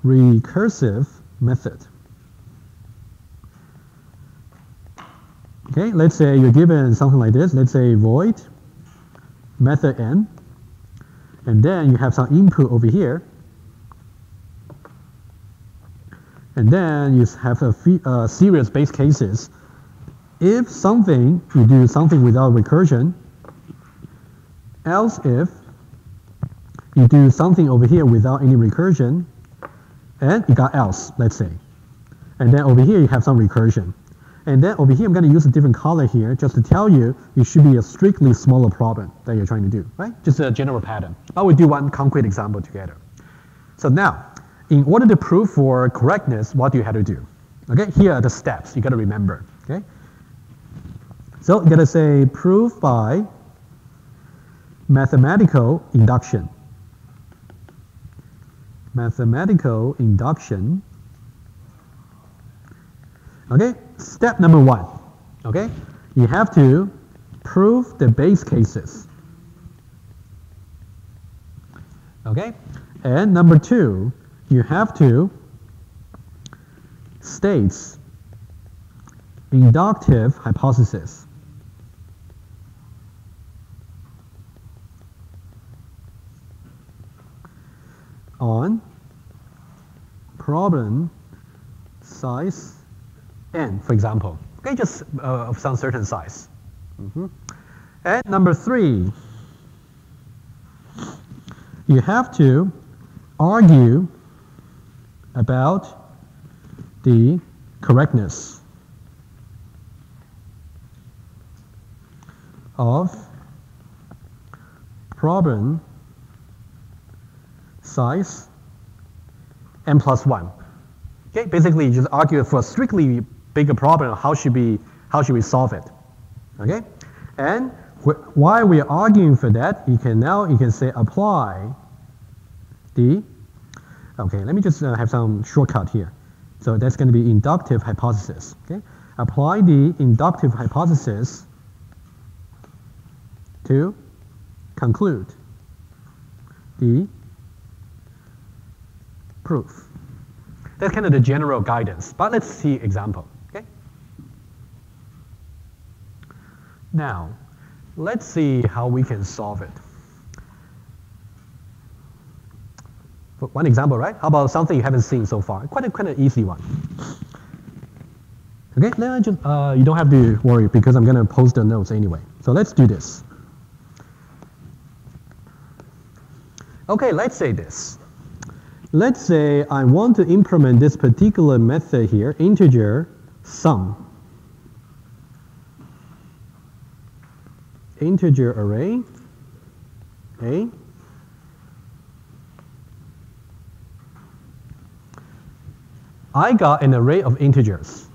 A: recursive method, okay, let's say you're given something like this. Let's say void method n, and then you have some input over here, and then you have a series base cases. If something, you do something without recursion, else if you do something over here without any recursion, and you got else, let's say. And then over here you have some recursion. And then over here I'm going to use a different color here just to tell you it should be a strictly smaller problem that you're trying to do, right? Just a general pattern. Now we do one concrete example together. So now, in order to prove for correctness, what do you have to do? Okay, here are the steps you got to remember, okay? So you got to say proof by mathematical induction. Mathematical induction. Okay, step number 1. Okay, you have to prove the base cases. Okay, and number 2, you have to state inductive hypothesis. On problem size n, for example. Okay, just of some certain size. And number 3, you have to argue about the correctness of problem size n plus 1. Okay, basically you just argue for a strictly bigger problem, how should we solve it? Okay, and while we are arguing for that, you can say apply the. Okay, let me just have some shortcut here. So that's going to be inductive hypothesis. Okay, apply the inductive hypothesis to conclude the proof. That's kind of the general guidance, but let's see example, okay? Now, let's see how we can solve it. For one example, right? How about something you haven't seen so far? Quite an easy one. Okay, now just, you don't have to worry because I'm gonna post the notes anyway. So let's do this. Okay, let's say this. Let's say I want to implement this particular method here, integer sum. Integer array, A. I got an array of integers.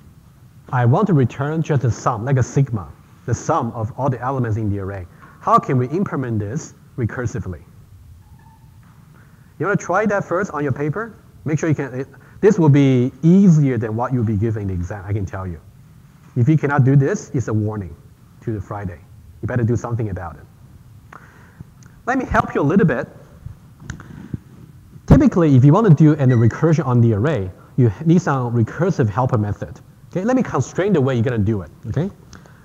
A: I want to return just a sum, like a sigma, the sum of all the elements in the array. How can we implement this recursively? You want to try that first on your paper? Make sure you can. This will be easier than what you'll be given in the exam, I can tell you. If you cannot do this, it's a warning to the Friday. You better do something about it. Let me help you a little bit. Typically, if you want to do a recursion on the array, you need some recursive helper method. Okay, let me constrain the way you're going to do it. Okay,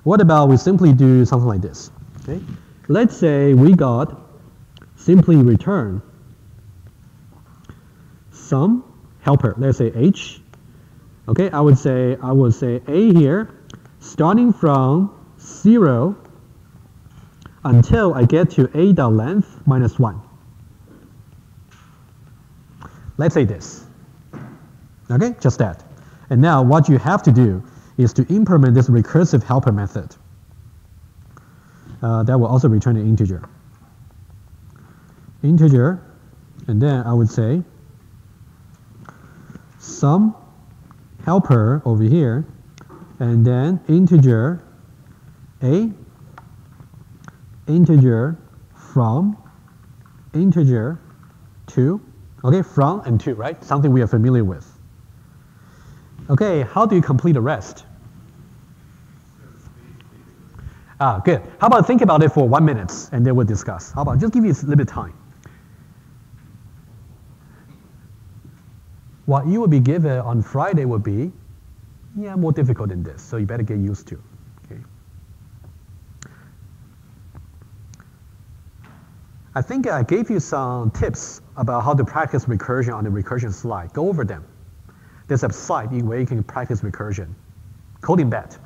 A: What about we simply do something like this? Okay, let's say we got simply return some helper. Let's say H. Okay, I would say A here, starting from 0 until I get to a dot length minus 1. Let's say this. Okay, just that. And now what you have to do is to implement this recursive helper method. That will also return an integer. Integer, and then I would say some helper over here, and then integer A, integer from, integer to, okay, from and to, right? Something we are familiar with. Okay, how do you complete the rest? Good. How about think about it for 1 minute, and then we'll discuss. How about just give you a little bit of time. What you will be given on Friday would be, more difficult than this, so you better get used to. Okay. I think I gave you some tips about how to practice recursion on the recursion slide. Go over them. There's a site where you can practice recursion. Coding that.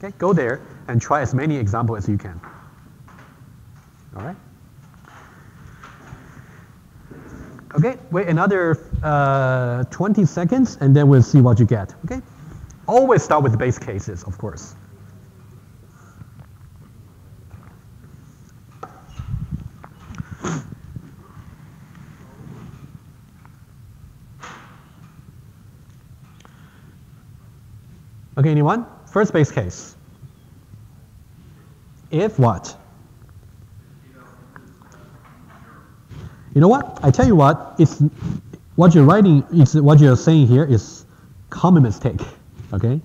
A: Okay, go there and try as many examples as you can. All right. Okay, wait another 20 seconds, and then we'll see what you get. Okay, always start with the base cases, of course. Okay, anyone? First base case. If what? You know what? I tell you what, it's what you're writing, it's what you're saying here is common mistake. Okay?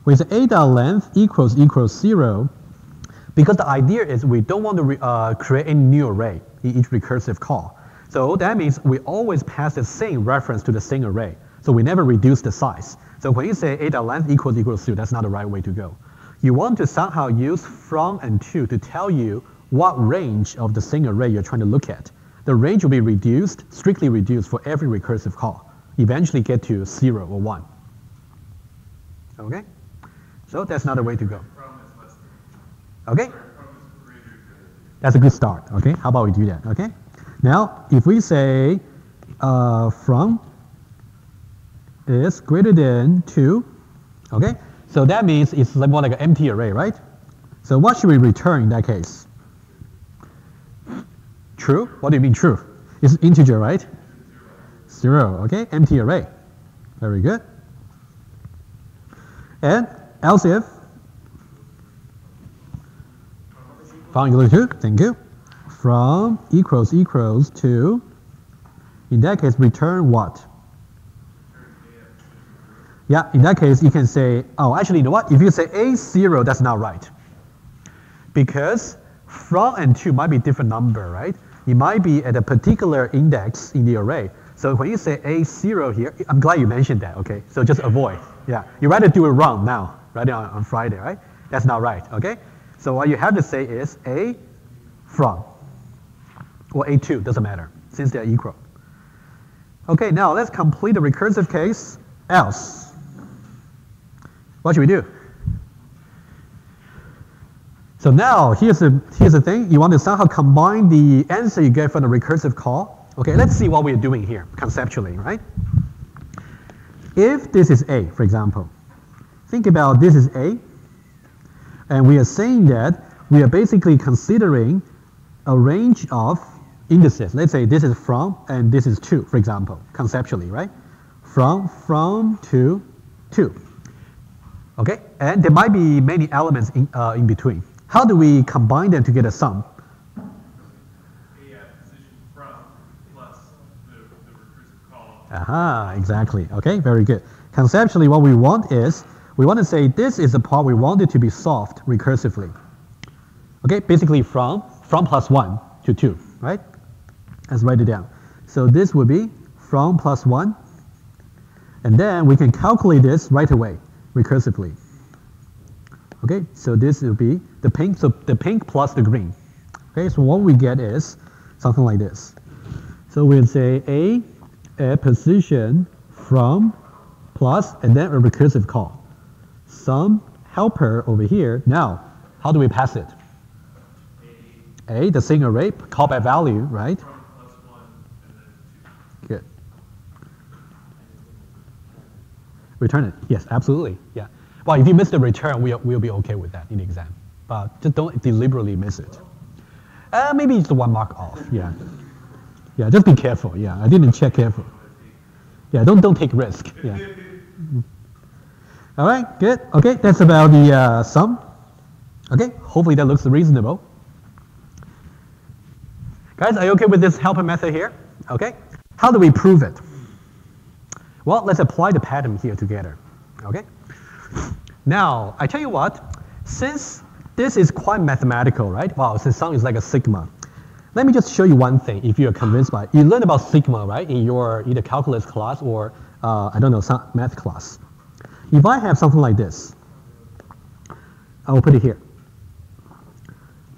A: With a dot length equals 0, because the idea is we don't want to create a new array in each recursive call. So that means we always pass the same reference to the same array. So we never reduce the size. So when you say a dot length equals 0, that's not the right way to go. You want to somehow use from and to tell you what range of the same array you're trying to look at. The range will be reduced, strictly reduced for every recursive call. Eventually get to 0 or 1. Okay? So that's not the way to go. Okay? That's a good start. Okay? How about we do that? Okay? Now, if we say from is greater than 2, okay? So that means it's more like an empty array, right? So what should we return in that case? True? What do you mean true? It's integer, right? 0, okay? Empty array. Very good. And else if? From equals to 2, thank you. From equals to, in that case, return what? Yeah, in that case, you can say, oh, actually, you know what? If you say A0, that's not right. Because from and to might be different number, right? It might be at a particular index in the array. So when you say A0 here, I'm glad you mentioned that, okay? So just avoid. Yeah, you rather do it wrong now, right, on Friday, right? That's not right, okay? So what you have to say is A from, or A2, doesn't matter, since they're equal. Okay, now let's complete the recursive case, else. What should we do? So now, here's the thing. You want to somehow combine the answer you get from the recursive call. Okay, let's see what we're doing here, conceptually, right? If this is A, for example, think about this is A, and we are saying that we are basically considering a range of indices. Let's say this is from, and this is to, for example, conceptually, right? From to. Okay, and there might be many elements in between. How do we combine them to get a sum?
D: A at position from plus the recursive call.
A: Aha, exactly. Okay, very good. Conceptually, what we want is, we want to say this is the part we want it to be solved recursively. Okay, basically from plus 1 to 2, right? Let's write it down. So this would be from plus 1, and then we can calculate this right away, recursively. Okay, so this will be the pink, so the pink plus the green. Okay, so what we get is something like this. So we'll say a position from plus, and then a recursive call. Some helper over here. Now, how do we pass it? A, the string array, call by value, right? Good. Return it. Yes, absolutely. Yeah. Well, if you miss the return, we'll be okay with that in the exam. But just don't deliberately miss it. Maybe it's the 1 mark off. Yeah. Yeah, just be careful. Yeah, I didn't check careful. Yeah, don't take risk. Yeah. All right, good. Okay, that's about the sum. Okay, hopefully that looks reasonable. Guys, are you okay with this helper method here? Okay. How do we prove it? Well, let's apply the pattern here together. Okay. Now, I tell you what, since this is quite mathematical, right? Wow, since sum is like a sigma. Let me just show you one thing if you're convinced by it. You learned about sigma, right, in your either calculus class or, I don't know, some math class. If I have something like this, I will put it here.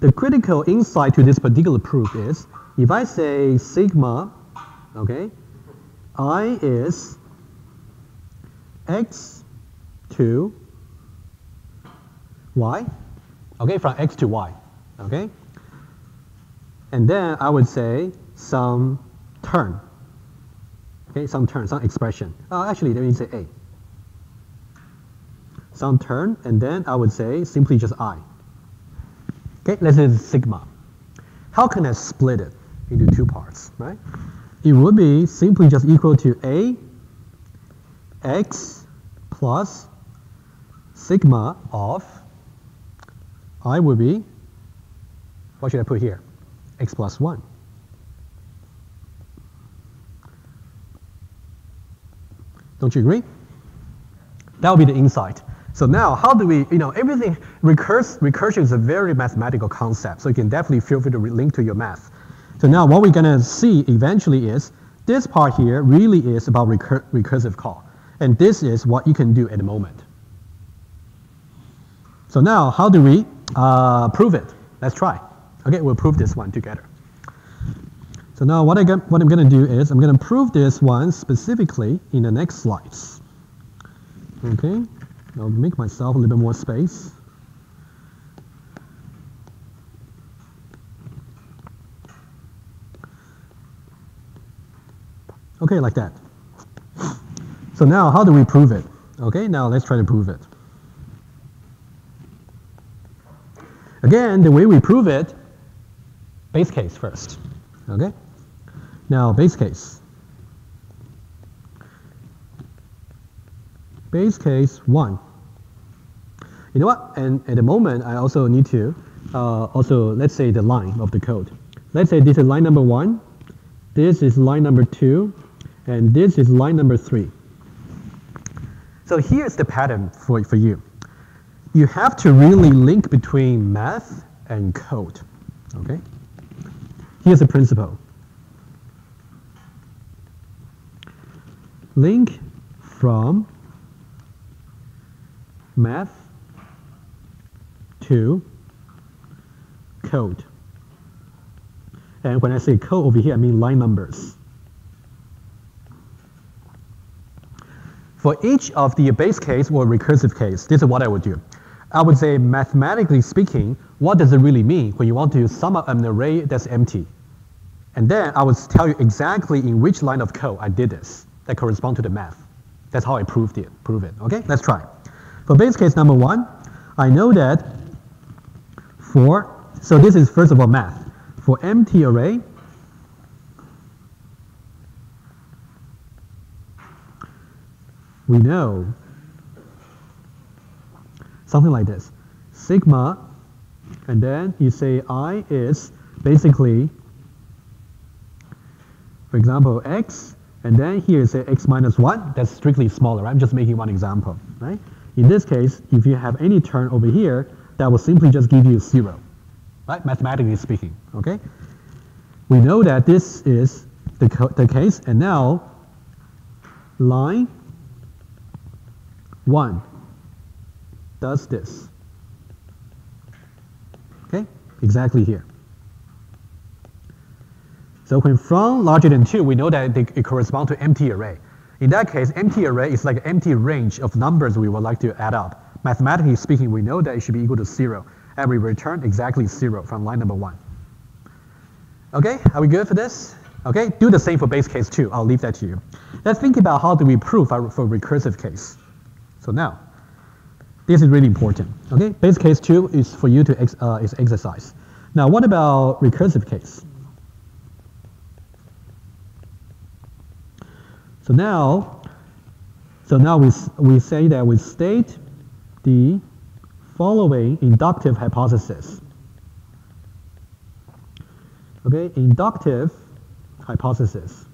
A: The critical insight to this particular proof is, if I say sigma, okay, I is x to y, okay, from x to y, okay? And then I would say some term, okay, some term, some expression. Actually, let me say a. Some term, and then I would say simply just I. Okay, let's say sigma. How can I split it into 2 parts, right? It would be simply just equal to a x plus sigma of I would be, what should I put here? X plus 1. Don't you agree? That would be the insight. So now, how do we, everything, recursion is a very mathematical concept, so you can definitely feel free to link to your math. So now what we're going to see eventually is, this part here really is about recursive call. And this is what you can do at the moment. So now, how do we prove it? Let's try. Okay, we'll prove this one together. So now what I'm going to do is, I'm going to prove this one specifically in the next slides. Okay, I'll make myself a little bit more space. Okay, like that. So now, how do we prove it? Okay, now let's try to prove it. Again, the way we prove it, base case first. Okay? Now, base case. Base case 1. You know what? And at the moment, I also need to, let's say the line of the code. Let's say this is line number 1, this is line number 2, and this is line number 3. So here's the pattern for you. You have to really link between math and code. Okay? Here's the principle. Link from math to code. And when I say code over here, I mean line numbers. For each of the base case or recursive case, this is what I would do. I would say, mathematically speaking, what does it really mean when you want to sum up an array that's empty? And then I would tell you exactly in which line of code I did this that correspond to the math. That's how I prove it. Okay, let's try. For base case number 1, I know that so this is first of all math. For empty array, we know something like this. Sigma, and then you say I is basically, for example, x, and then here you say x minus 1. That's strictly smaller. I'm just making one example, right? In this case, if you have any term over here, that will simply just give you 0, right? Mathematically speaking, okay? We know that this is the case, and now line 1 does this. exactly here. So when from larger than 2, we know that it corresponds to empty array. In that case, empty array is like an empty range of numbers we would like to add up. Mathematically speaking, we know that it should be equal to 0, and we return exactly 0 from line number 1. Okay, are we good for this? Okay, do the same for base case 2. I'll leave that to you. Let's think about how do we prove for recursive case. So now, this is really important. Okay, base case 2 is for you to is exercise. Now, what about recursive case? So now we say that we state the following inductive hypothesis. Okay, inductive hypothesis.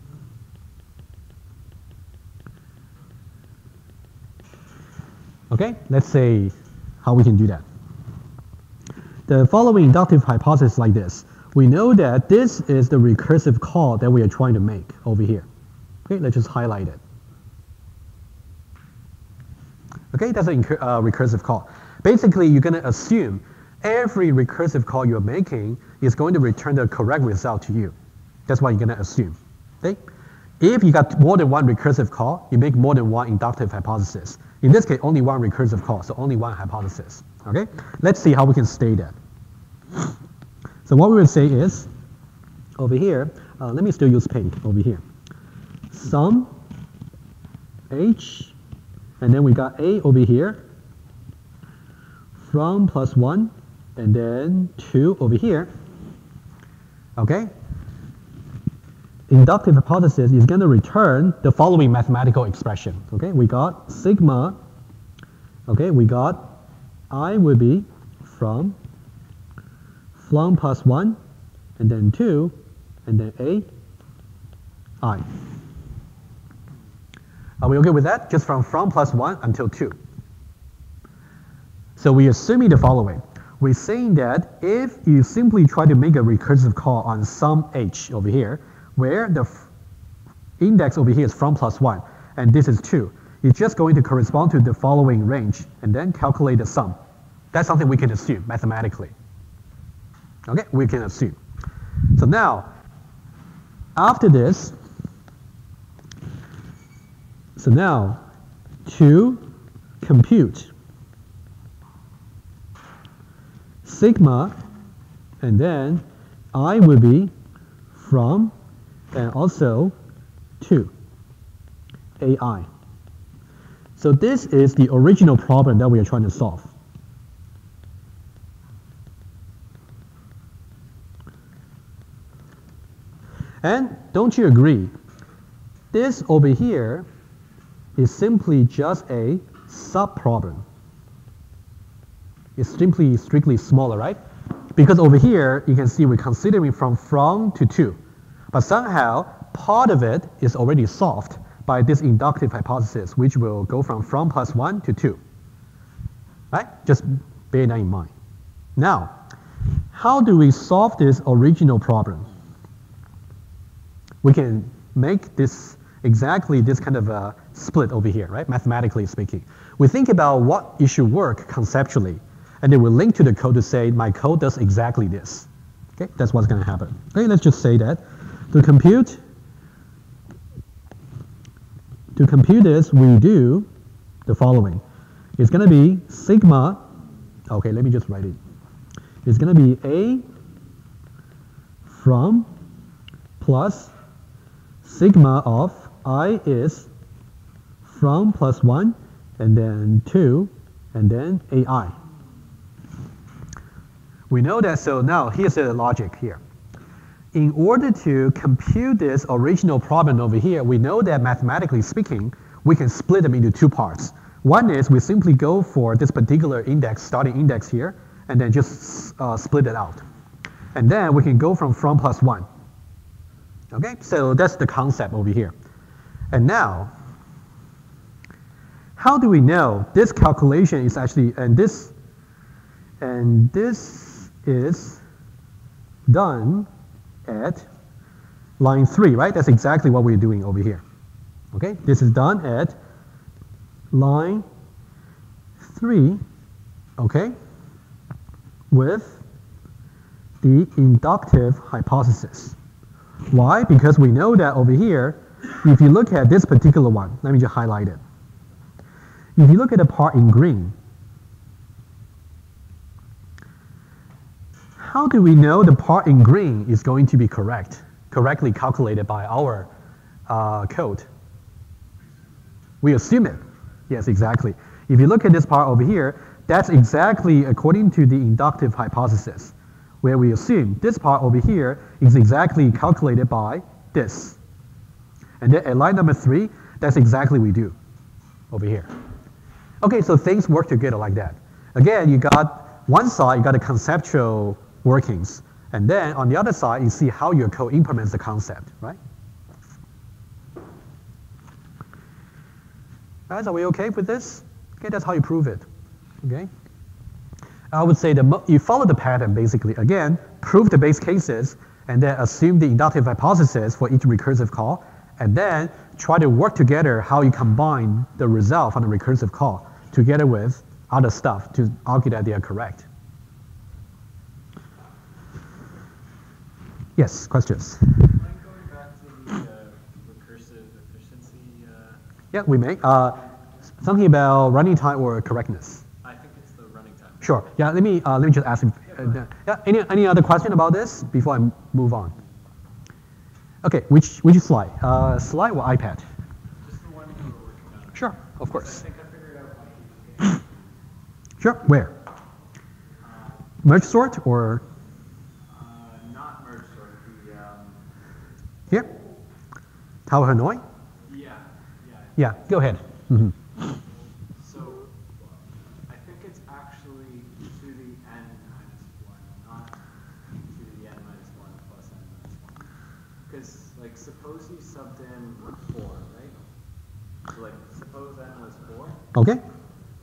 A: Okay, let's say how we can do that. The following inductive hypothesis like this. We know that this is the recursive call that we are trying to make over here. Okay, let's just highlight it. Okay, that's a recursive call. Basically, you're going to assume every recursive call you're making is going to return the correct result to you. That's what you're going to assume. Okay? If you got more than one recursive call, you make more than one inductive hypothesis. In this case, only one recursive call, so only one hypothesis. Okay? Let's see how we can state that. So what we will say is, over here, let me still use paint over here. Sum H, and then we got A over here, from plus 1, and then 2 over here. Okay? Inductive hypothesis is going to return the following mathematical expression. Okay, we got sigma. Okay, we got I will be from plus 1, and then 2, and then A, I. Are we okay with that? Just from plus 1 until 2. So we're assuming the following. We're saying that if you simply try to make a recursive call on sum H over here, where the index over here is from plus 1, and this is 2, it's just going to correspond to the following range, and then calculate the sum. That's something we can assume mathematically. Okay, we can assume. So now, after this, so now, to compute sigma, and then I will be from, and also 2, AI. So this is the original problem that we are trying to solve. And don't you agree? This over here is simply just a sub-problem. It's simply strictly smaller, right? Because over here, you can see we're considering from to 2. But somehow, part of it is already solved by this inductive hypothesis, which will go from plus 1 to 2. Right? Just bear that in mind. Now, how do we solve this original problem? We can make this exactly this kind of a split over here, right? Mathematically speaking. We think about what it should work conceptually, and then we link to the code to say my code does exactly this. Okay, that's what's going to happen. Okay, let's just say that to compute this, we do the following. It's going to be sigma. Okay, let me just write it. It's going to be A from plus sigma of I is from plus 1, and then 2, and then AI. We know that, so now here's the logic here. In order to compute this original problem over here, we know that mathematically speaking, we can split them into 2 parts. One is we simply go for this particular index, starting index here, and then just split it out. And then we can go from plus 1. Okay, so that's the concept over here. And now, how do we know this calculation is actually, and this is done at line 3, right? That's exactly what we're doing over here. Okay, this is done at line 3, okay, with the inductive hypothesis. Why? Because we know that over here, if you look at this particular one, let me just highlight it. If you look at the part in green, how do we know the part in green is going to be correctly calculated by our code? We assume it. Yes, exactly. If you look at this part over here, that's exactly according to the inductive hypothesis, where we assume this part over here is exactly calculated by this. And then at line number 3, that's exactly what we do over here. Okay, so things work together like that. Again, you got one side, you got the conceptual workings. And then on the other side, you see how your code implements the concept, right? Guys, are we okay with this? Okay, that's how you prove it, okay? I would say you follow the pattern, basically. Again, prove the base cases, and then assume the inductive hypothesis for each recursive call, and then try to work together how you combine the result from the recursive call together with other stuff to argue that they are correct. Yes, questions?
D: Mind going back to the recursive efficiency?
A: Yeah, we make. Something about running time or correctness.
D: I think it's the running time.
A: Sure. Yeah, let me just ask him. Yeah, any other question about this before I move on? Okay, which slide? Slide or iPad?
D: Just the one you were working on.
A: Sure, of course.
D: I think I figured out why you
A: Sure. Where? Merge sort or
D: not merge sort.
A: here? Tower Hanoi?
D: Yeah.
A: Yeah. Go ahead. Mm-hmm.
D: So I think it's actually to the n minus 1, not to the n minus 1 plus n minus 1. Because, like, suppose you subbed in 4, right? So, like, suppose n was 4.
A: Okay.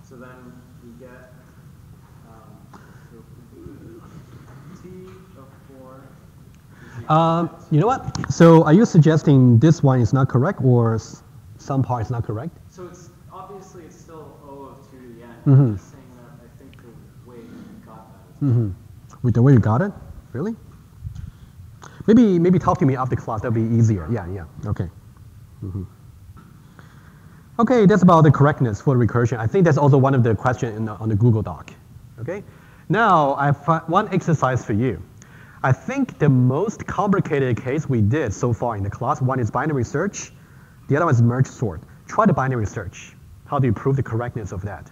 D: So then we get so t of 4.
A: You know what? So are you suggesting this one is not correct or some part is not correct?
D: So it's obviously it's still O of 2 to the n.
A: Mm-hmm.
D: I'm just saying that I think the way you got that is
A: Mm-hmm. With the way you got it? Really? Maybe talk to me after class. That'll be easier. Yeah. Okay. Mm-hmm. Okay, that's about the correctness for recursion. I think that's also one of the questions on the Google Doc. Okay. Now I have one exercise for you. I think the most complicated case we did so far in the class, one is binary search, the other one is merge sort. Try the binary search. How do you prove the correctness of that?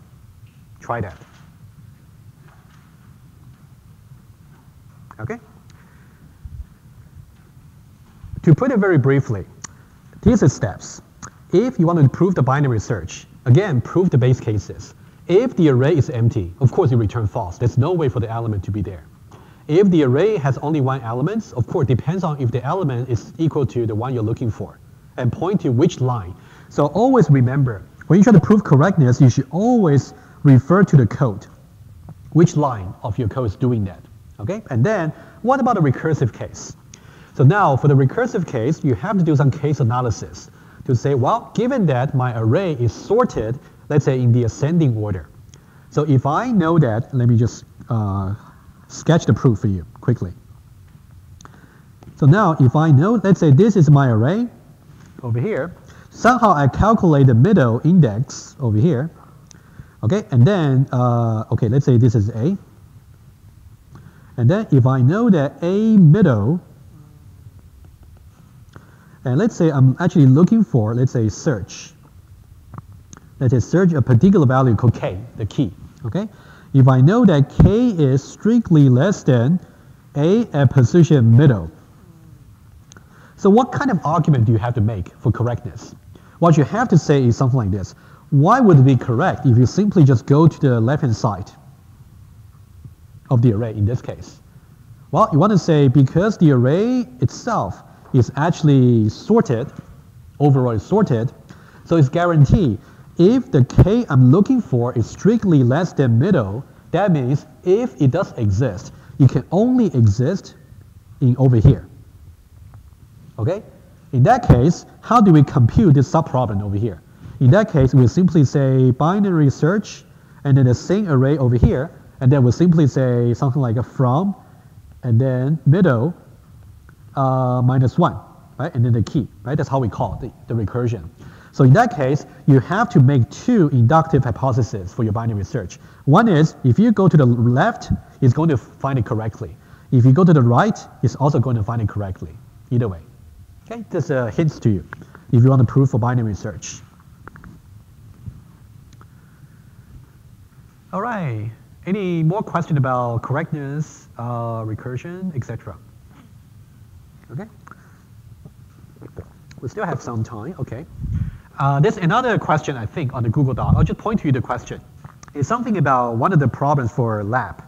A: Try that. Okay? To put it very briefly, these are steps. If you want to prove the binary search, again, prove the base cases. If the array is empty, of course you return false. There's no way for the element to be there. If the array has only one element, of course, it depends on if the element is equal to the one you're looking for, and point to which line. So always remember, when you try to prove correctness, you should always refer to the code. Which line of your code is doing that, okay? And then, what about a recursive case? So now, for the recursive case, you have to do some case analysis to say, well, given that my array is sorted, let's say in the ascending order. So if I know that, let me just sketch the proof for you quickly. So now, if I know, let's say this is my array over here, somehow I calculate the middle index over here, okay, and then, okay, let's say this is A. And then if I know that A middle, and let's say I'm actually looking for, let's say, search. Let's say search a particular value called K, the key, okay? If I know that K is strictly less than A at position middle. So what kind of argument do you have to make for correctness? What you have to say is something like this. Why would it be correct if you simply just go to the left-hand side of the array in this case? Well, you want to say because the array itself is actually sorted, overall is sorted, so it's guaranteed if the K I'm looking for is strictly less than middle, that means if it does exist, it can only exist in over here. Okay? In that case, how do we compute this subproblem over here? In that case, we'll simply say binary search, and then the same array over here, and then we'll simply say something like a from and then middle minus 1, right? And then the key, right? That's how we call it, the recursion. So in that case, you have to make 2 inductive hypotheses for your binary search. One is, if you go to the left, it's going to find it correctly. If you go to the right, it's also going to find it correctly. Either way. Okay, just hints to you if you want to prove for binary search. All right. Any more question about correctness, recursion, etc.? Okay. We still have some time. Okay. There's another question, I think, on the Google Doc. I'll just point to you the question. It's something about one of the problems for lab.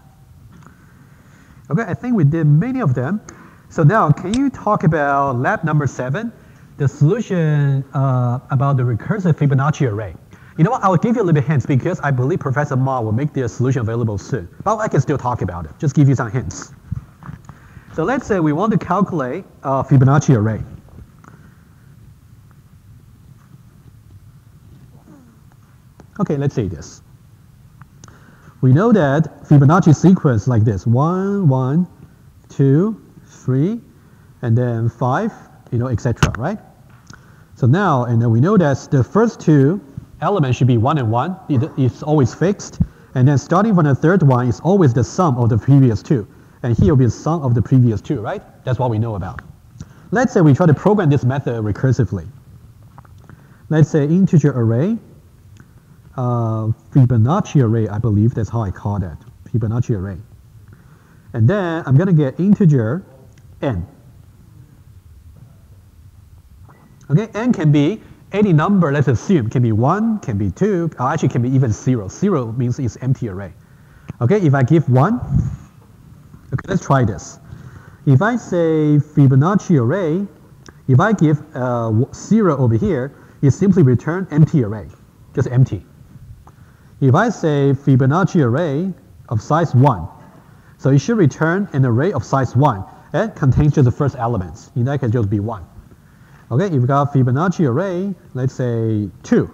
A: Okay, I think we did many of them. So now, can you talk about lab number 7, the solution about the recursive Fibonacci array? You know what, I'll give you a little bit hints because I believe Professor Ma will make the solution available soon. But I can still talk about it, just give you some hints. So let's say we want to calculate a Fibonacci array. Okay, let's say this. We know that Fibonacci sequence like this, 1, 1, 2, 3, and then 5, etc., right? So now, and then we know that the first 2 elements should be 1 and 1. It's always fixed. And then starting from the third one is always the sum of the previous 2. And here will be the sum of the previous 2, right? That's what we know about. Let's say we try to program this method recursively. Let's say integer array, Fibonacci array, I believe that's how I call that, Fibonacci array. And then I'm going to get integer n. Okay, n can be any number, let's assume, can be 1, can be 2, or actually can be even 0. 0 means it's empty array. Okay, if I give 1, okay, let's try this. If I say Fibonacci array, if I give 0 over here, it simply return empty array, just empty. If I say Fibonacci array of size 1, so it should return an array of size 1 and contains just the first elements. In that case, just be 1. Okay, if we got Fibonacci array, let's say 2.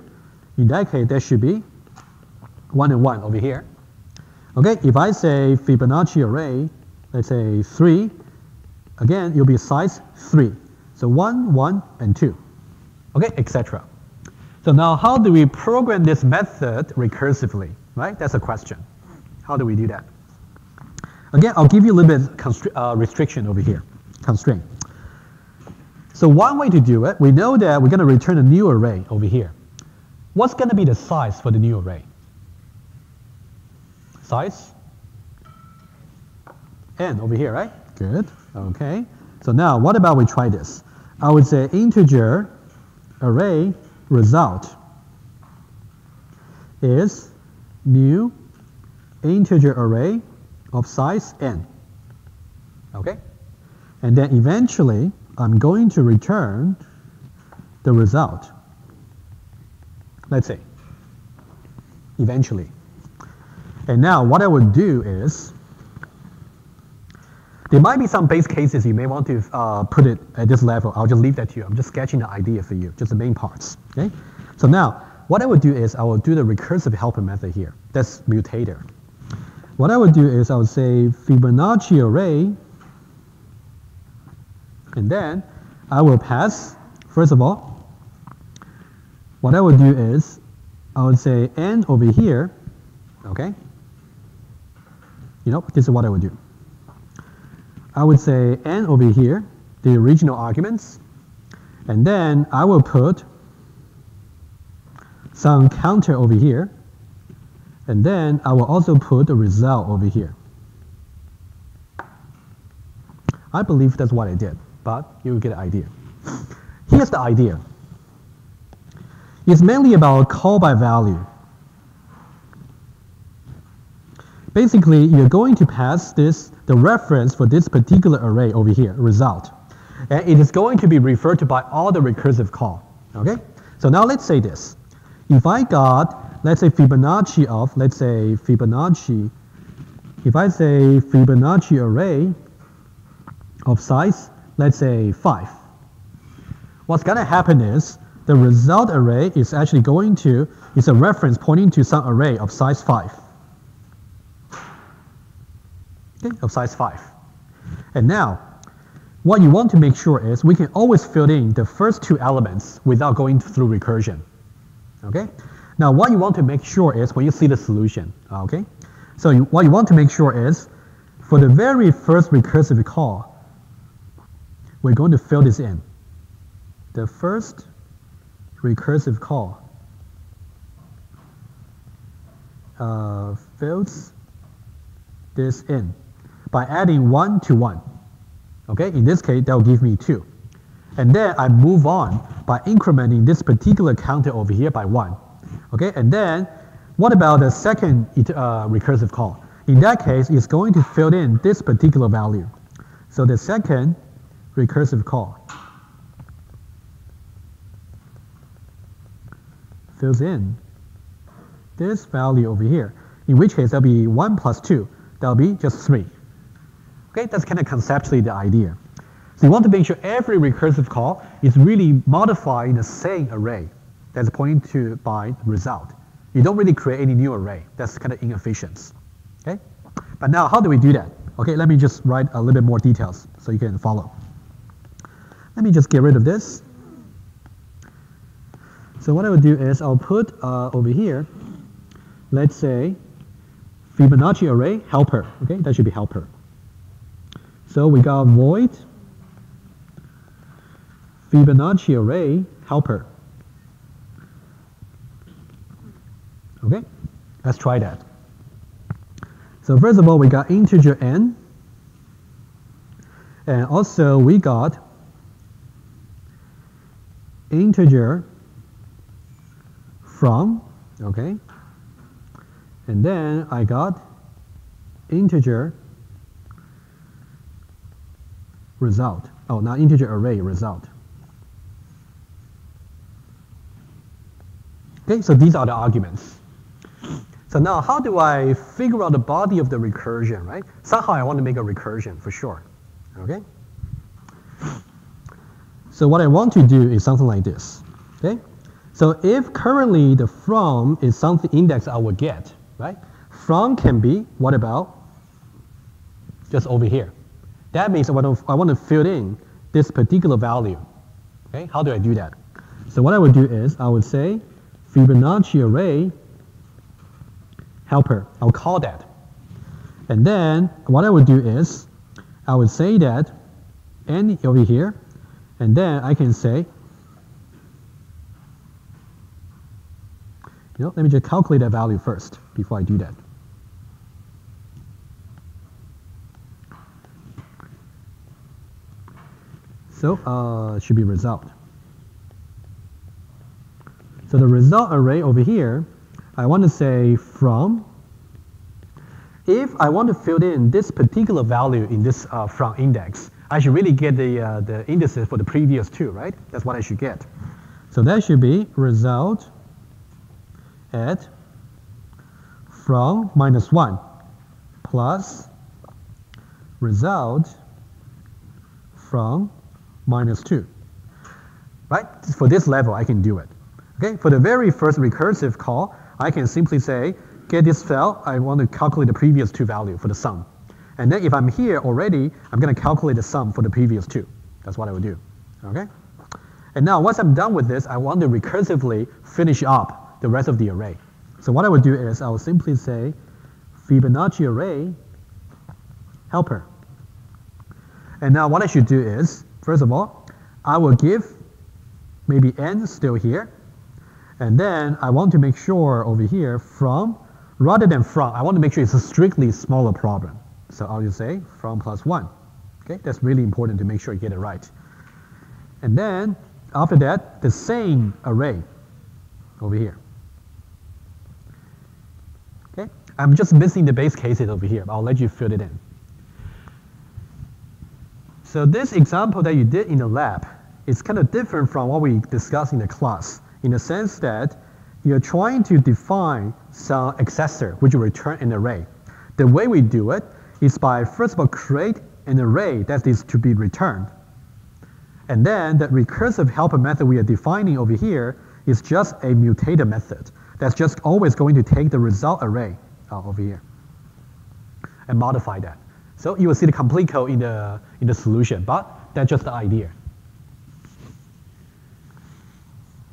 A: In that case, there should be 1 and 1 over here. Okay, if I say Fibonacci array, let's say 3, again, it'll be size 3. So 1, 1, and 2. Okay, etc. So now how do we program this method recursively, right? That's a question. How do we do that? Again, I'll give you a little bit restriction over here, constraint. So one way to do it, we know that we're going to return a new array over here. What's going to be the size for the new array? Size? N over here, right? Good. Okay. So now, what about we try this? I would say integer array result is new integer array of size n. Okay? And then eventually, I'm going to return the result. Let's say, eventually. And now what I would do is, there might be some base cases you may want to put it at this level. I'll just leave that to you. I'm just sketching the idea for you, just the main parts. Okay? So now, what I would do is I will do the recursive helper method here. That's mutator. What I would do is I would say Fibonacci array, and then I will pass, first of all, what I would do is I would say n over here, okay? This is what I would do. I would say n over here, the original arguments, and then I will put some counter over here, and then I will also put the result over here. I believe that's what I did, but you get an idea. Here's the idea. It's mainly about call by value. Basically, you're going to pass the reference for this particular array over here, result. And it is going to be referred to by all the recursive call. Okay? So now let's say this. If I got, let's say Fibonacci of, let's say Fibonacci, if I say Fibonacci array of size, let's say 5. What's going to happen is the result array is actually going to, it's a reference pointing to some array of size 5. Okay, of size 5. And now, what you want to make sure is we can always fill in the first two elements without going through recursion. Okay? Now, what you want to make sure is when you see the solution. Okay? So what you want to make sure is for the very first recursive call, we're going to fill this in. The first recursive call fills this in by adding 1 to 1. Okay, in this case, that will give me 2. And then I move on by incrementing this particular counter over here by 1. Okay, and then what about the second recursive call? In that case, it's going to fill in this particular value. So the second recursive call fills in this value over here, in which case that'll be 1 plus 2. That'll be just 3. Okay, that's kind of conceptually the idea. So you want to make sure every recursive call is really modified in the same array that's pointed to by result. You don't really create any new array. That's kind of inefficient. Okay, but now how do we do that? Okay, let me just write a little bit more details so you can follow. Let me just get rid of this. So what I will do is I'll put over here, let's say, Fibonacci array helper. Okay, that should be helper. So we got void Fibonacci array helper. Okay, let's try that. So first of all, we got integer n, and also we got integer from, okay, and then I got integer result. Oh, not integer array result. Okay, so these are the arguments. So now how do I figure out the body of the recursion, right? Somehow I want to make a recursion for sure. Okay? So what I want to do is something like this. Okay? So if currently the from is something index I would get, right? From can be, what about just over here? That means I want to fill in this particular value. Okay? How do I do that? So what I would do is I would say Fibonacci array helper. I'll call that. And then what I would do is I would say that n over here, and then I can say, let me just calculate that value first before I do that. So it should be result. So the result array over here, I want to say from. If I want to fill in this particular value in this from index, I should really get the indices for the previous two, right? That's what I should get. So that should be result at from minus 1 plus result from minus 2. Right? For this level, I can do it. Okay? For the very first recursive call, I can simply say, get this cell, I want to calculate the previous two value for the sum. And then if I'm here already, I'm going to calculate the sum for the previous two. That's what I would do. Okay? And now once I'm done with this, I want to recursively finish up the rest of the array. So what I would do is I will simply say Fibonacci array helper. And now what I should do is, first of all, I will give maybe n still here. And then I want to make sure over here from, rather than from, I want to make sure it's a strictly smaller problem. So I'll just say from plus 1. Okay, that's really important to make sure you get it right. And then after that, the same array over here. Okay, I'm just missing the base cases over here. I'll let you fill it in. So this example that you did in the lab is kind of different from what we discussed in the class, in the sense that you're trying to define some accessor which will return an array. The way we do it is by, first of all, create an array that is to be returned. And then the recursive helper method we are defining over here is just a mutator method that's just always going to take the result array over here and modify that. So you will see the complete code in the solution, but that's just the idea.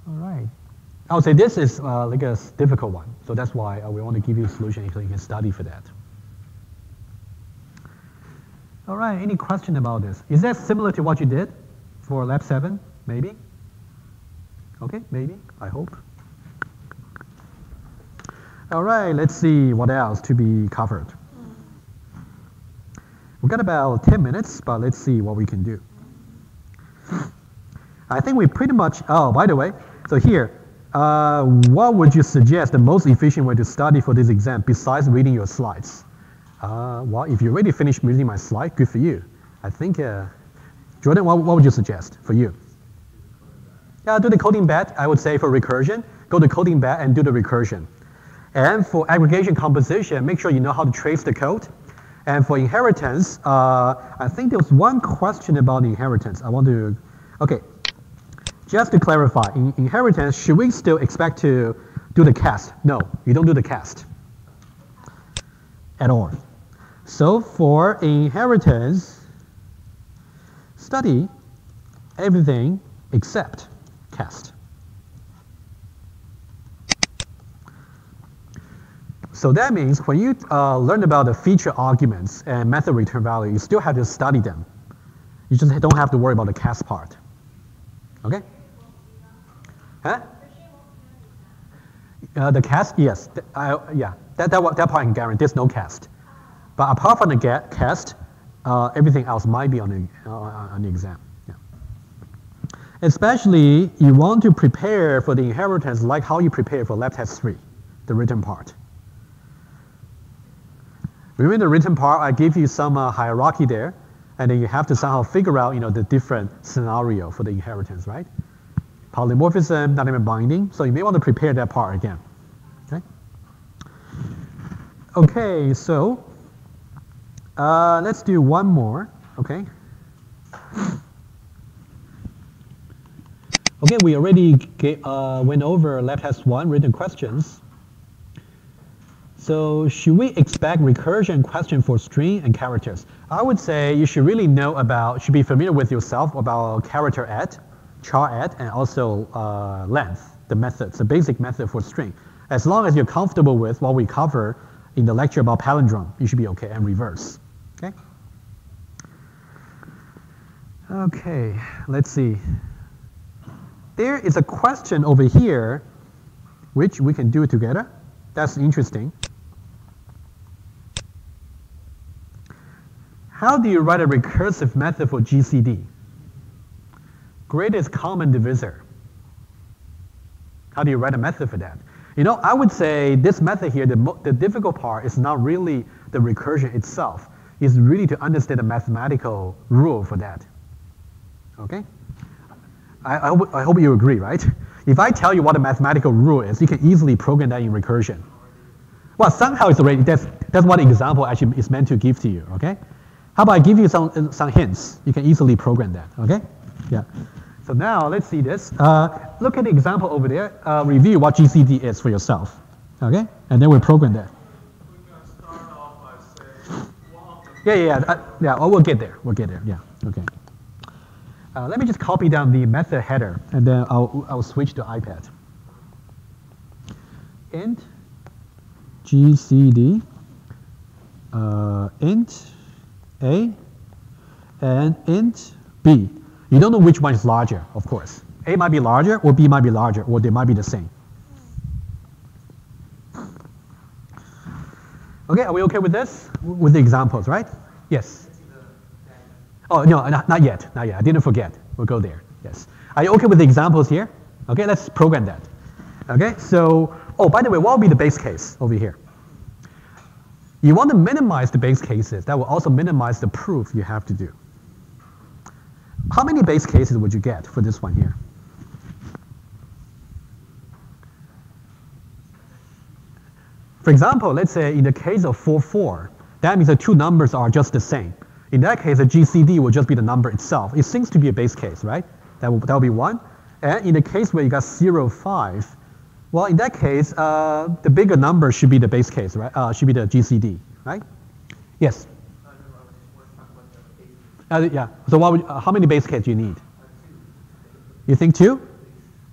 A: All right. I would say this is like a difficult one, so that's why we want to give you a solution so you can study for that. All right, any question about this? Is that similar to what you did for lab 7, maybe? Okay, maybe, I hope. All right, let's see what else to be covered. We've got about 10 minutes, but let's see what we can do. I think we pretty much, oh, by the way, so here, what would you suggest the most efficient way to study for this exam besides reading your slides? Well, if you already finished reading my slide, good for you. I think, Jordan, what would you suggest for you? Yeah, do the coding bet, I would say for recursion, go to coding bet and do the recursion. And for aggregation composition, make sure you know how to trace the code. And for inheritance, I think there was one question about inheritance. I want to, okay, just to clarify, in inheritance, should we still expect to do the cast? No, you don't do the cast at all. So for inheritance, study everything except cast. So that means when you learn about the feature arguments and method return value, you still have to study them. You just don't have to worry about the cast part. Okay? Huh? The cast, yes. Yeah, that part I can guarantee. There's no cast. But apart from the cast, everything else might be on the exam. Yeah. Especially, you want to prepare for the inheritance like how you prepare for lab test 3, the written part. Remember the written part, I gave you some hierarchy there, and then you have to somehow figure out, the different scenario for the inheritance, right? Polymorphism, dynamic binding, so you may want to prepare that part again, okay? Okay, so let's do one more, okay? Okay, we already went over lab test 1 written questions. So should we expect recursion question for string and characters? I would say you should really know should be familiar with yourself about character add, char add, and also length, the methods, the basic method for string. As long as you're comfortable with what we cover in the lecture about palindrome, you should be okay, and reverse, okay? Okay, let's see. There is a question over here, which we can do together. That's interesting. How do you write a recursive method for GCD? Greatest common divisor. How do you write a method for that? I would say this method here, the difficult part is not really the recursion itself. It's really to understand the mathematical rule for that. Okay? I hope you agree, right? If I tell you what a mathematical rule is, you can easily program that in recursion. Well, somehow it's already, that's what the example actually is meant to give to you, okay? How about I give you some hints? You can easily program that, okay? Yeah. So now let's see this. Look at the example over there. Review what GCD is for yourself, okay? And then we'll program that.
B: We're going to start off by saying,
A: Yeah, we'll get there. We'll get there, yeah, okay. Let me just copy down the method header, and then I'll switch to iPad. Int GCD, int A, and int B. You don't know which one is larger, of course. A might be larger, or B might be larger, or they might be the same. Okay, are we okay with this? With the examples, right? Yes. Oh, no, not yet, not yet. I didn't forget. We'll go there, yes. Are you okay with the examples here? Okay, let's program that. Okay, so, oh, by the way, what will be the base case over here? You want to minimize the base cases. That will also minimize the proof you have to do. How many base cases would you get for this one here? For example, let's say in the case of 4, 4, that means the two numbers are just the same. In that case, the GCD will just be the number itself. It seems to be a base case, right? That will be 1. And in the case where you got 0, 5, well, in that case, the bigger number should be the base case, right? Should be the GCD, right? Yes? Yeah. So what would, how many base case do you need? You think 2?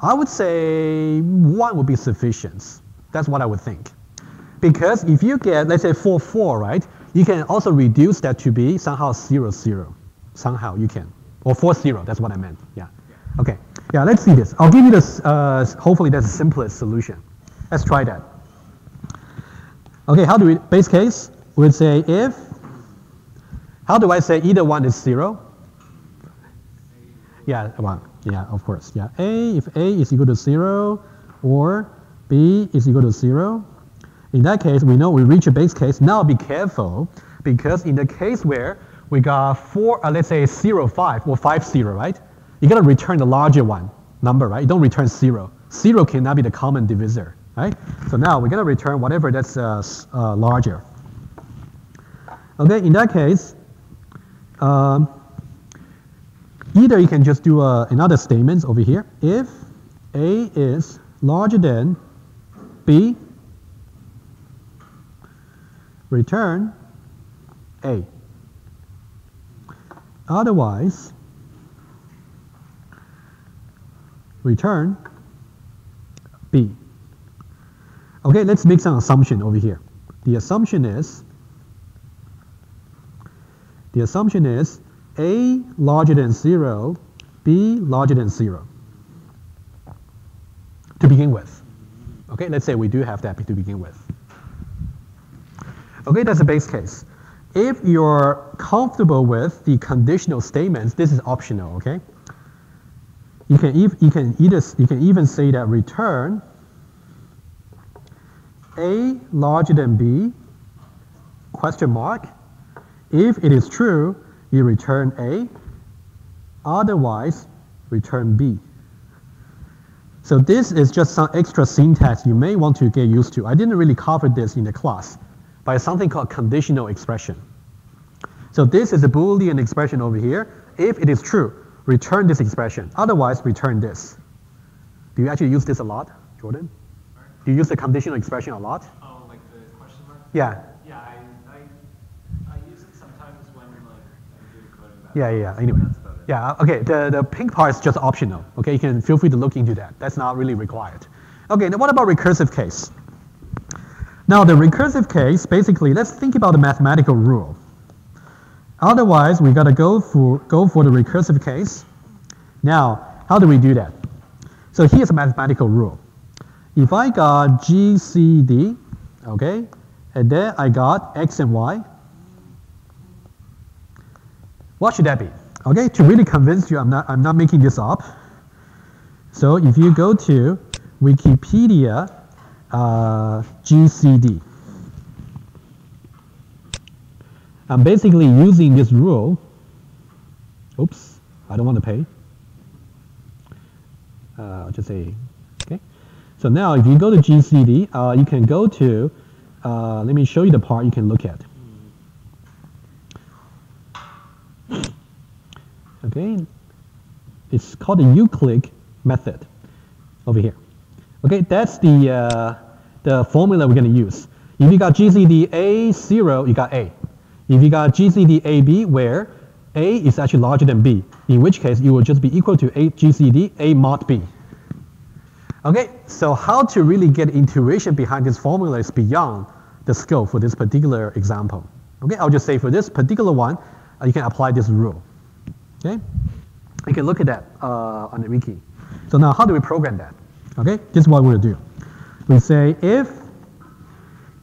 A: I would say 1 would be sufficient. That's what I would think. Because if you get, let's say 4, 4, right? You can also reduce that to be somehow 0, 0. Somehow you can. Or 4, 0, that's what I meant. Yeah. Okay. Yeah, let's see this. I'll give you this, hopefully that's the simplest solution. Let's try that. Okay, how do we, base case? We'd say if, how do I say either one is 0? Yeah, 1. Yeah, of course. Yeah, A, if A is equal to 0, or B is equal to 0. In that case, we know we reach a base case. Now be careful, because in the case where we got 4, let's say 0, 5, or 5, 0, right? You gotta return the larger one number, right? You don't return 0. 0 cannot be the common divisor, right? So now we're gonna return whatever that's larger. Okay, in that case, either you can just do another statement over here. If A is larger than B, return A. Otherwise, return B. Okay, let's make some assumption over here. The assumption is A larger than 0, B larger than 0 to begin with. Okay, let's say we do have that to begin with. Okay, that's a base case. If you're comfortable with the conditional statements, this is optional, okay? You can even say that return A larger than B, question mark. If it is true, you return A, otherwise return B. So this is just some extra syntax you may want to get used to. I didn't really cover this in the class, but it's something called conditional expression. So this is a Boolean expression over here. If it is true, return this expression. Otherwise, return this. Do you actually use this a lot, Jordan? Do you use the conditional expression a lot?
D: Oh, like the question mark?
A: Yeah.
D: Yeah, I use it sometimes when like I'm doing coding back.
A: Yeah. Anyway. Yeah, okay, the pink part is just optional. Okay, you can feel free to look into that. That's not really required. Okay, now what about recursive case? Now the recursive case, basically, let's think about the mathematical rule. Otherwise, we gotta go for the recursive case. Now, how do we do that? So here's a mathematical rule. If I got GCD, okay, and then I got X and Y, what should that be? Okay, to really convince you, I'm not making this up. So if you go to Wikipedia GCD, I'm basically using this rule. Oops, I don't want to pay. I'll just say, okay. So now if you go to GCD, you can go to, let me show you the part you can look at. Okay, it's called the Euclid method over here. Okay, that's the formula we're going to use. If you got GCD A0, you got A. If you got GCD AB, where A is actually larger than B, in which case it will just be equal to A GCD A mod B. Okay, so how to really get intuition behind this formula is beyond the scope for this particular example. Okay, I'll just say for this particular one, you can apply this rule. Okay, you can look at that on the wiki. So now how do we program that? Okay, this is what we're going to do. We say if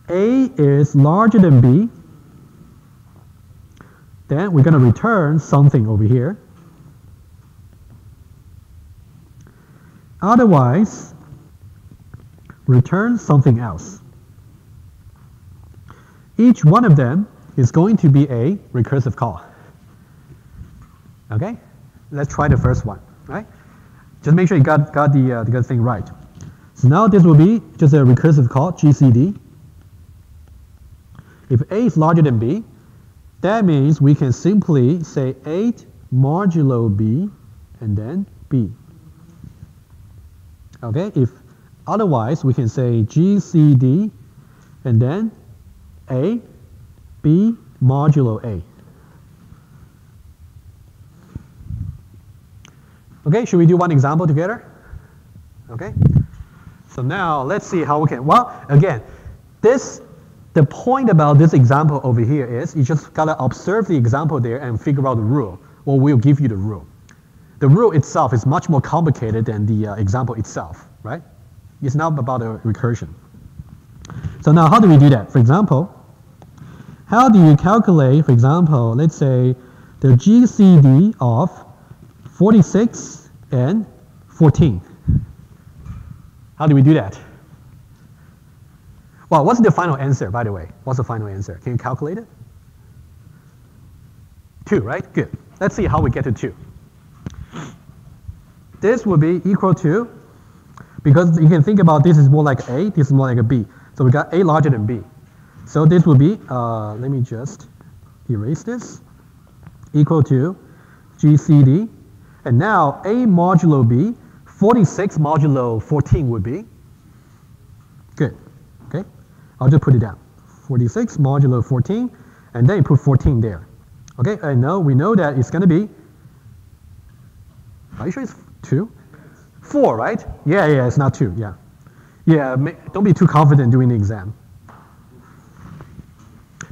A: A is larger than B, then we're going to return something over here. Otherwise, return something else. Each one of them is going to be a recursive call. Okay, let's try the first one, right? Just make sure you got the thing right. So now this will be just a recursive call, GCD. If A is larger than B, that means we can simply say 8 modulo B and then B. Okay, if otherwise we can say GCD and then A, B modulo A. Okay, should we do one example together? Okay. So now let's see how we can, well, again, the point about this example over here is you just gotta observe the example there and figure out the rule, or we'll give you the rule. The rule itself is much more complicated than the example itself, right? It's not about a recursion. So now how do we do that? For example, how do you calculate, for example, let's say the GCD of 46 and 14? How do we do that? Well, what's the final answer, by the way? What's the final answer? Can you calculate it? 2, right? Good. Let's see how we get to 2. This will be equal to, because you can think about this is more like A, this is more like a B. So we got A larger than B. So this will be, let me just erase this, equal to GCD. And now A modulo B, 46 modulo 14 would be, good, okay? I'll just put it down. 46 modulo 14, and then you put 14 there. Okay, and now we know that it's gonna be, are you sure it's 2? 4, right? Yeah, it's not 2, yeah. Yeah, don't be too confident doing the exam.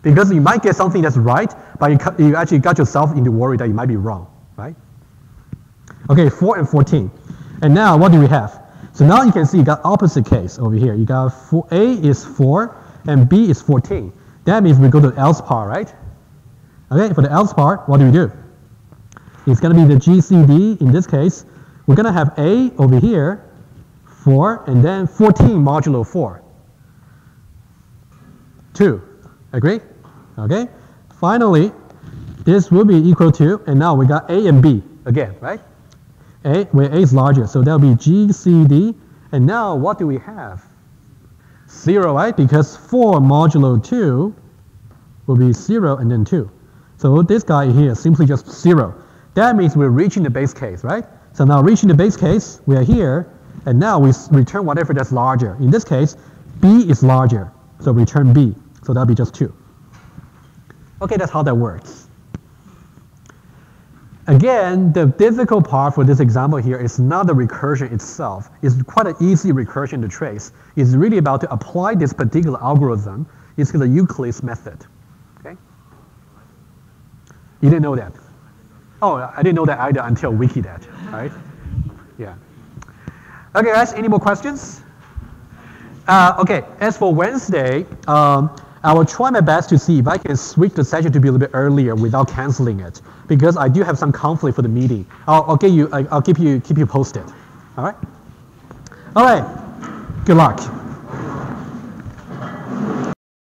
A: Because you might get something that's right, but you actually got yourself into worry that you might be wrong, right? Okay, 4 and 14. And now what do we have? So now you can see you got opposite case over here. You got A is 4 and B is 14. That means we go to the else part, right? Okay, for the else part, what do? It's going to be the GCD in this case. We're going to have A over here, 4, and then 14 modulo 4. 2. Agree? Okay. Finally, this will be equal to, and now we got A and B again, right? A, where A is larger, so that'll be GCD. And now what do we have? 0, right? Because 4 modulo 2 will be 0 and then 2. So this guy here simply just 0. That means we're reaching the base case, right? So now reaching the base case, we are here, and now we return whatever that's larger. In this case, B is larger, so return B. So that'll be just 2. Okay, that's how that works. Again, the difficult part for this example here is not the recursion itself. It's quite an easy recursion to trace. It's really about to apply this particular algorithm. It's the Euclid's method. Okay? You didn't know that? Oh, I didn't know that either until Wikidata, right? Yeah. Okay, guys, any more questions? Okay, as for Wednesday, I will try my best to see if I can switch the session to be a little bit earlier without canceling it, because I do have some conflict for the meeting. I'll keep you posted. All right. All right. Good luck.